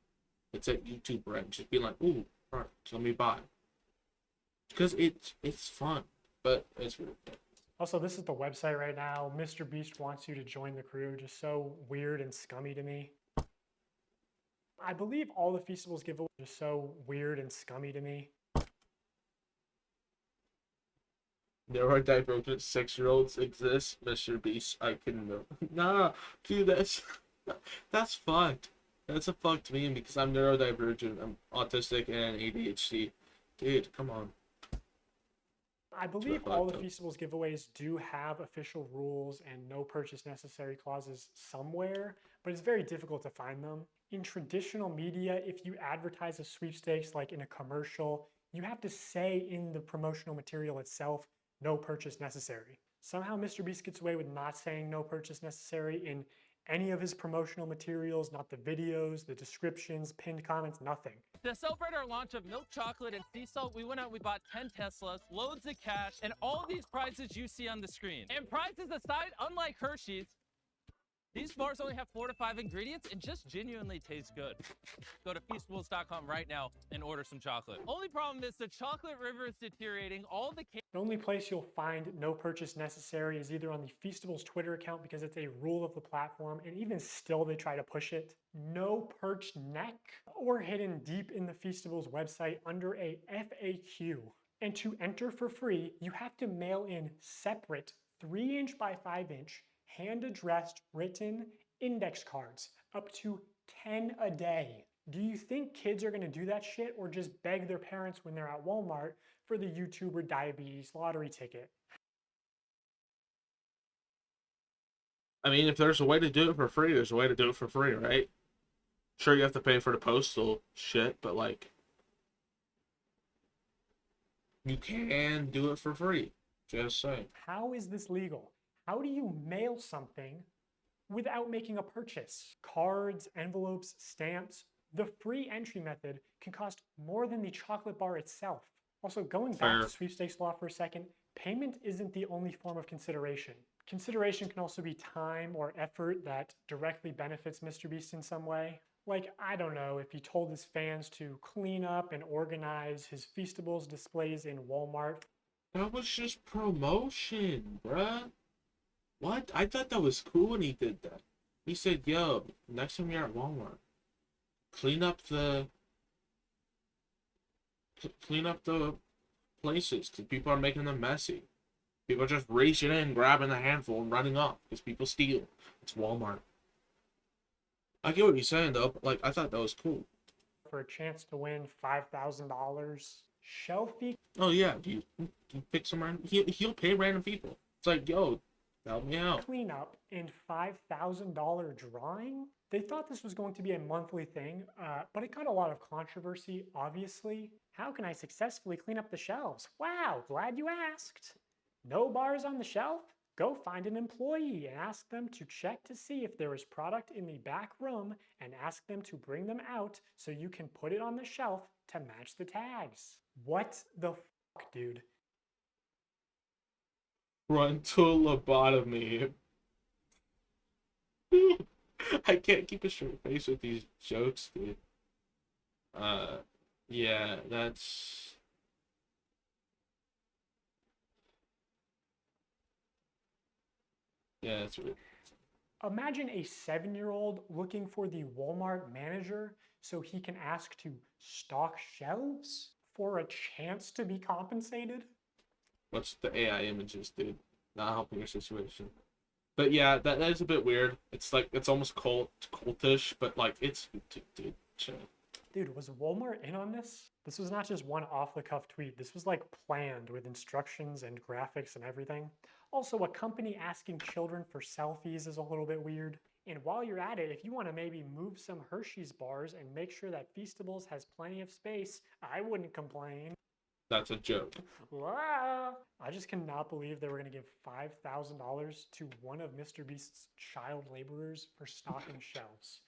It's at YouTube brand. Just be like, ooh, product, let me buy. Because it's fun, but it's really fun. Also, this is the website right now. MrBeast wants you to join the crew. Just so weird and scummy to me. I believe all the Feastables giveaways are just so weird and scummy to me. There are divergent 6-year-olds exist, MrBeast. I couldn't know. Nah, dude, that's fucked. That's a fucked meme because I'm neurodivergent. I'm autistic and ADHD. Dude, come on. I believe all the Feastables giveaways do have official rules and no purchase necessary clauses somewhere, but it's very difficult to find them. In traditional media, if you advertise a sweepstakes like in a commercial, you have to say in the promotional material itself, no purchase necessary. Somehow MrBeast gets away with not saying no purchase necessary in any of his promotional materials, not the videos, the descriptions, pinned comments, nothing. To celebrate our launch of milk chocolate and sea salt, we went out and we bought 10 Teslas, loads of cash, and all these prizes you see on the screen. And prizes aside, unlike Hershey's, these bars only have 4 to 5 ingredients and just genuinely taste good. Go to Feastables.com right now and order some chocolate. Only problem is the chocolate river is deteriorating. The only place you'll find no purchase necessary is either on the Feastables Twitter account because it's a rule of the platform, and even still they try to push it. No perched neck, or hidden deep in the Feastables website under a FAQ. And to enter for free, you have to mail in separate 3" by 5" hand-addressed written index cards, up to 10 a day. Do you think kids are gonna do that shit or just beg their parents when they're at Walmart for the YouTuber diabetes lottery ticket? I mean, if there's a way to do it for free, there's a way to do it for free, right? Sure, you have to pay for the postal shit, but like, you can do it for free. Just saying. How is this legal? How do you mail something without making a purchase? Cards, envelopes, stamps. The free entry method can cost more than the chocolate bar itself. Also, going back to sweepstakes law for a second, payment isn't the only form of consideration. Consideration can also be time or effort that directly benefits MrBeast in some way. Like, I don't know, if he told his fans to clean up and organize his Feastables displays in Walmart. That was just promotion, bruh. What? I thought that was cool when he did that. He said, yo, next time you're at Walmart, clean up the places because people are making them messy. People are just reaching in, grabbing a handful and running off because people steal. It's Walmart. I get what you're saying though, but like, I thought that was cool. For a chance to win $5,000 shelfie. Oh yeah, you pick some random. He'll pay random people. It's like, yo, help me out. Cleanup and $5,000 drawing. They thought this was going to be a monthly thing, but it got a lot of controversy, obviously. How can I successfully clean up the shelves? Wow, glad you asked. No bars on the shelf? Go find an employee and ask them to check to see if there is product in the back room and ask them to bring them out so you can put it on the shelf to match the tags. What the fuck, dude? Frontal lobotomy. I can't keep a straight face with these jokes, dude. Yeah, that's... Yeah, that's weird. Imagine a 7-year-old looking for the Walmart manager so he can ask to stock shelves for a chance to be compensated. What's the AI images, dude? Not helping your situation. But yeah, that is a bit weird. It's like, it's almost cultish, but like, it's, dude, chill. Dude, was Walmart in on this? This was not just one off-the-cuff tweet. This was like planned with instructions and graphics and everything. Also, a company asking children for selfies is a little bit weird. And while you're at it, if you want to maybe move some Hershey's bars and make sure that Feastables has plenty of space, I wouldn't complain. That's a joke. I just cannot believe they were going to give $5,000 to one of Mr. Beast's child laborers for stocking shelves.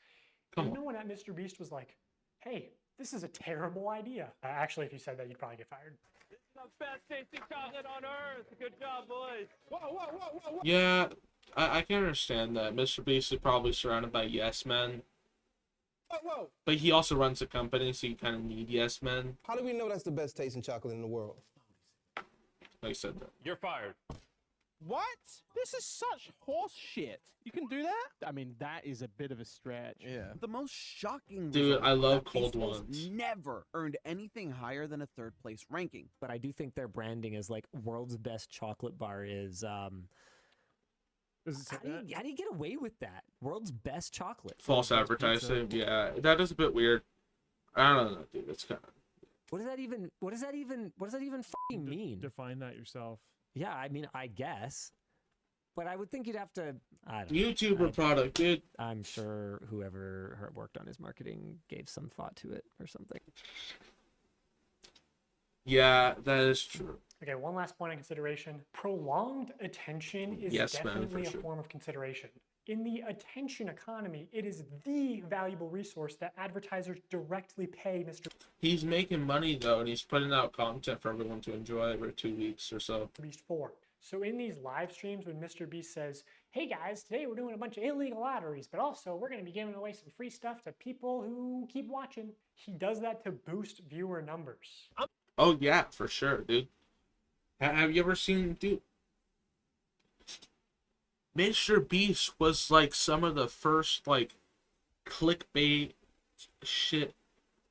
Come Even when that Mr. Beast was like, hey, this is a terrible idea. Actually, if you said that, you'd probably get fired. This is the best tasting chocolate on earth. Good job, boys. Whoa, whoa, whoa, whoa, whoa. Yeah, I can understand that. Mr. Beast is probably surrounded by yes men. Whoa, whoa. But he also runs a company, so you kind of need yes men. How do we know that's the best tasting chocolate in the world? I said that. You're fired. What? This is such horse shit. You can do that? I mean, that is a bit of a stretch. Yeah. The most shocking Dude, result I is love that cold Feastables ones. never earned anything higher than a third place ranking. But I do think their branding is like world's best chocolate bar is how do you get away with that? World's best chocolate. False advertising. Yeah, that is a bit weird. I don't know, dude. It's kind of. What does that even fucking mean? Define that yourself. Yeah, I mean, I guess. But I would think you'd have to, I don't know. YouTuber product, dude. I'm sure whoever worked on his marketing gave some thought to it or something. Yeah, that is true. Okay, one last point of consideration. Prolonged attention is Yes, man, definitely for a sure. form of consideration. In the attention economy, it is the valuable resource that advertisers directly pay Mr. He's making money though, and he's putting out content for everyone to enjoy every 2 weeks or so. Beast for. So in these live streams when Mr. Beast says, hey guys, today we're doing a bunch of illegal lotteries, but also we're going to be giving away some free stuff to people who keep watching. He does that to boost viewer numbers. Oh yeah, for sure, dude. Have you ever seen, dude? Mr. Beast was like some of the first like clickbait shit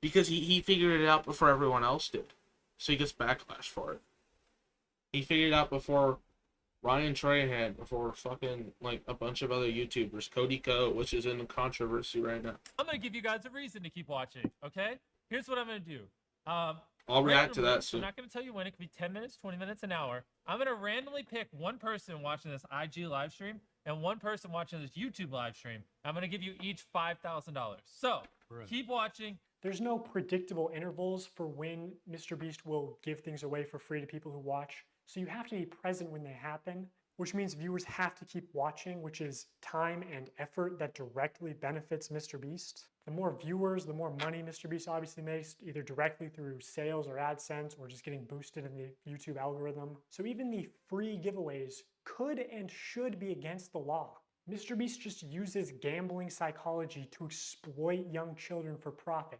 because he figured it out before everyone else did, so he gets backlash for it. He figured it out before Ryan Trahan, before fucking like a bunch of other YouTubers, Cody Co, which is in controversy right now. I'm gonna give you guys a reason to keep watching. Okay, here's what I'm gonna do. I'll react to randomly, that soon. I'm not gonna tell you when. It could be 10 minutes, 20 minutes, an hour. I'm gonna randomly pick one person watching this IG live stream and one person watching this YouTube live stream. I'm gonna give you each $5,000. So keep watching. There's no predictable intervals for when Mr. Beast will give things away for free to people who watch. So you have to be present when they happen, which means viewers have to keep watching, which is time and effort that directly benefits Mr. Beast. The more viewers, the more money Mr. Beast obviously makes, either directly through sales or AdSense or just getting boosted in the YouTube algorithm. So even the free giveaways could and should be against the law. Mr. Beast just uses gambling psychology to exploit young children for profit.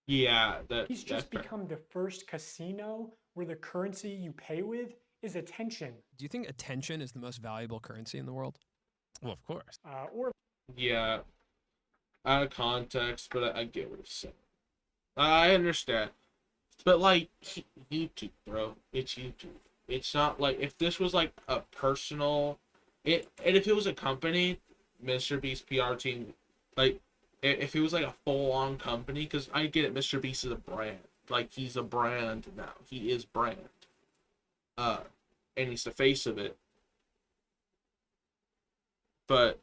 Yeah, He's just become the first casino where the currency you pay with is attention. Do you think attention is the most valuable currency in the world? Well, of course. Or Yeah, out of context, but I get what he's saying. I understand, but like YouTube, bro, it's YouTube. It's not like if this was like a personal, and if it was a company, Mr. Beast PR team, like if it was like a full-on company, because I get it, Mr. Beast is a brand. Like he's a brand now. He is brand. And he's the face of it. But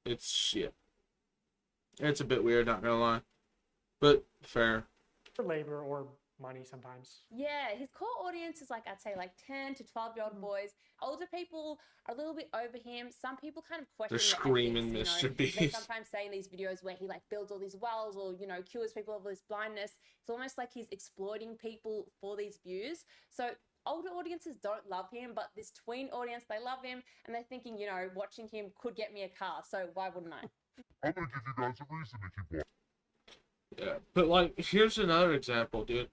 it's shit. It's a bit weird, not gonna lie. But fair. for labor or money sometimes. Yeah, his core audience is like, I'd say like 10 to 12-year-old boys. Older people are a little bit over him. Some people kind of question They're the screaming ethics, Mr. They Beast. sometimes say in these videos where he like builds all these wells or, you know, cures people of this blindness. It's almost like he's exploiting people for these views. So older audiences don't love him, but this tween audience, they love him and they're thinking, you know, watching him could get me a car. So why wouldn't I? I'm gonna give you guys a reason to keep watching. Yeah, but like, here's another example, dude.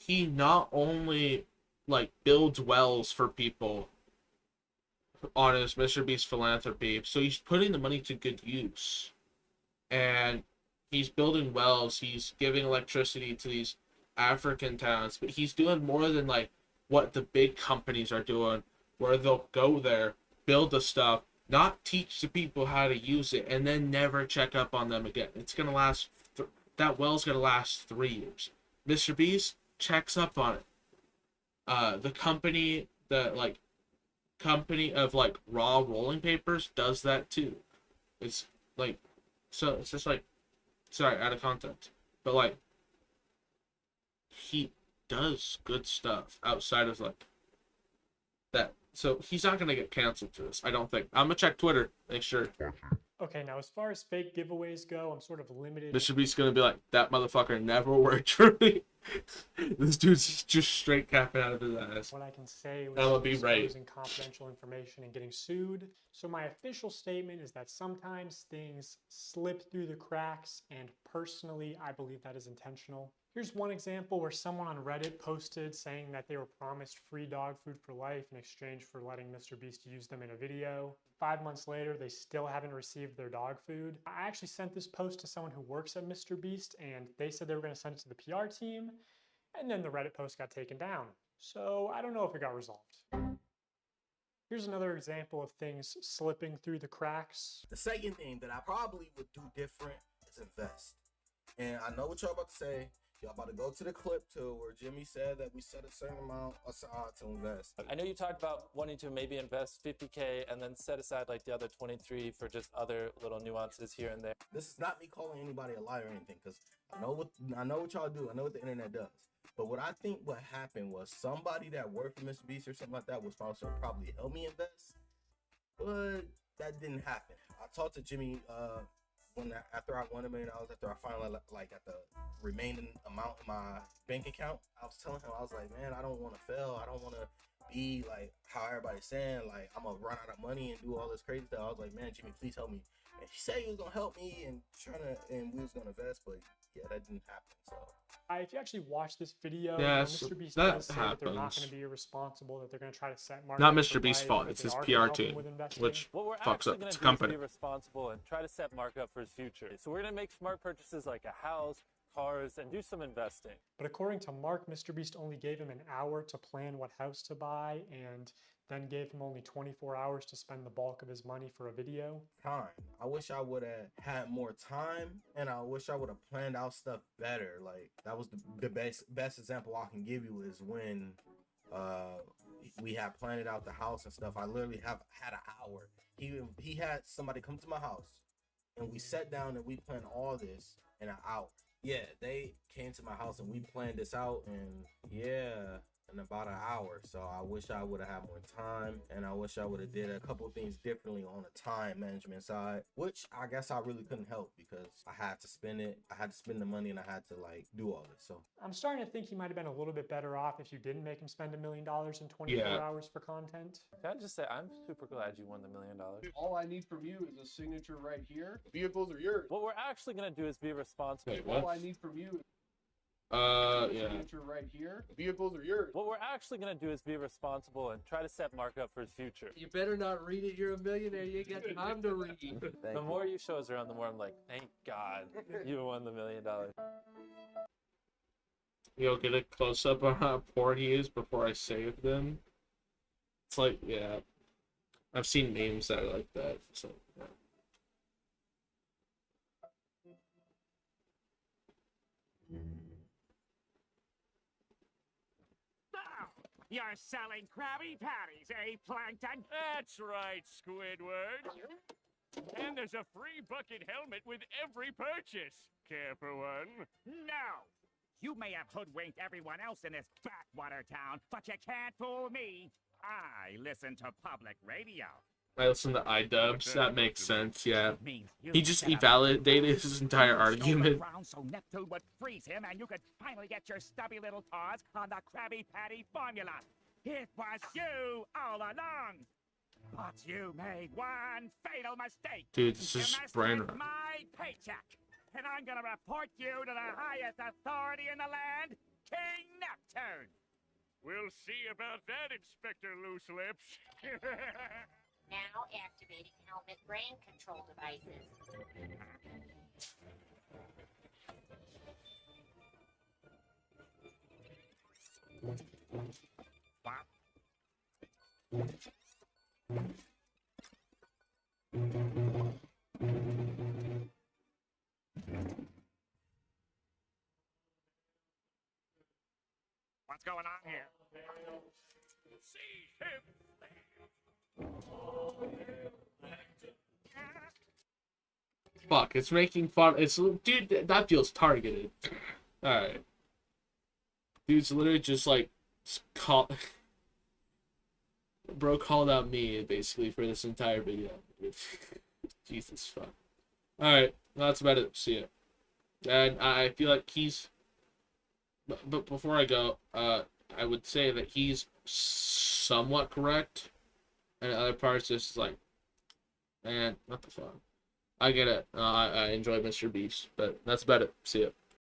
He not only like builds wells for people on his Mr. Beast philanthropy. So he's putting the money to good use. And he's building wells, he's giving electricity to these African towns, but he's doing more than like what the big companies are doing, where they'll go there, build the stuff, not teach the people how to use it, and then never check up on them again. It's gonna last. That well's gonna last 3 years. Mr. Beast checks up on it. The company, company of like raw rolling papers does that too. It's like, so it's just like, sorry, out of context, but like, he does good stuff outside of like that. So he's not gonna get canceled for this, I don't think. I'm gonna check Twitter, make sure. Okay, now as far as fake giveaways go, I'm sort of limited. Mr. Beast's gonna be like, that motherfucker never worked for me. This dude's just straight capping out of his ass. What I can say I'm gonna without be right. disclosing confidential information and getting sued. So my official statement is that sometimes things slip through the cracks, and personally, I believe that is intentional. Here's one example where someone on Reddit posted saying that they were promised free dog food for life in exchange for letting Mr. Beast use them in a video. 5 months later, they still haven't received their dog food. I actually sent this post to someone who works at Mr. Beast, and they said they were going to send it to the PR team, and then the Reddit post got taken down. So I don't know if it got resolved. Here's another example of things slipping through the cracks. The second thing that I probably would do different is invest. And I know what y'all about to say. Y'all about to go to the clip too, where Jimmy said that we set a certain amount aside to invest. I know you talked about wanting to maybe invest 50K and then set aside like the other 23 for just other little nuances here and there. This is not me calling anybody a liar or anything, because I know what y'all do. I know what the internet does. But what I think what happened was somebody that worked for Mr. Beast or something like that was supposed to probably help me invest, but that didn't happen. I talked to Jimmy after I won $1 million, after I finally like got the remaining amount in my bank account. I was telling him, I was like, man, I don't want to fail. I don't want to be like how everybody's saying, like I'm gonna run out of money and do all this crazy stuff. I was like, man, Jimmy, please help me. And he said he was gonna help me and we was gonna invest, but yeah, that didn't happen. So if you actually watch this video, yes, Mr. Beast that does say that they're not happens. going to be irresponsible, that they're going to try to set market. Not Mr. Beast's fault, it's his PR team, which What we're fucks actually up going the to do company. is be responsible and try to set Mark up for his future. So we're going to make smart purchases like a house, cars, and do some investing. But according to Mark, Mr. Beast only gave him an hour to plan what house to buy, and then gave him only 24 hours to spend the bulk of his money for a video. Time. I wish I would have had more time, and I wish I would have planned out stuff better. Like that was the best example I can give you is when we had planned out the house and stuff. I literally had an hour. He had somebody come to my house, and we sat down and we planned all this in an hour. Yeah, they came to my house and we planned this out, and yeah, in about an hour. So I wish I would have had more time, and I wish I would have did a couple of things differently on the time management side, which I guess I really couldn't help because I had to spend it. I had to spend the money, and I had to like do all this. So I'm starting to think he might have been a little bit better off if you didn't make him spend $1 million in 24 hours for content. Can I just say, I'm super glad you won the $1 million. All I need from you is a signature right here. The vehicles are yours. What we're actually going to do is be responsible. All I need from you yeah. signature right here. The vehicles are yours. What we're actually going to do is be responsible and try to set Mark up for his future. You better not read it. You're a millionaire. You ain't got time to read. The more you show us around, the more I'm like, thank God you won the $1 million. You'll get a close up on how poor he is before I save them. It's like, yeah. I've seen memes that are like that. So, yeah. You're selling Krabby Patties, eh, Plankton? That's right, Squidward. And there's a free bucket helmet with every purchase. Care for one? No! You may have hoodwinked everyone else in this backwater town, but you can't fool me. I listen to public radio. I listen to iDubbbz. That makes sense, yeah. He just invalidated his entire argument. So Neptune would freeze him and you could finally get your stubby little paws on the Krabby Patty formula. It was you all along. But you made one fatal mistake. Dude, this is brain rot. My paycheck. And I'm gonna report you to the highest authority in the land, King Neptune. We'll see about that, Inspector Loose Lips. Now activating helmet brain control devices. What's going on here? See him. Fuck, it's making fun. It's dude, that feels targeted. All right, dude's literally just like call. Bro called out me basically for this entire video. Jesus fuck. All right, well, that's about it. See ya. And I feel like he's. But before I go, I would say that he's somewhat correct, and other parts just like, man, what the fuck. I get it. I enjoy Mr. Beast, but that's about it. See ya.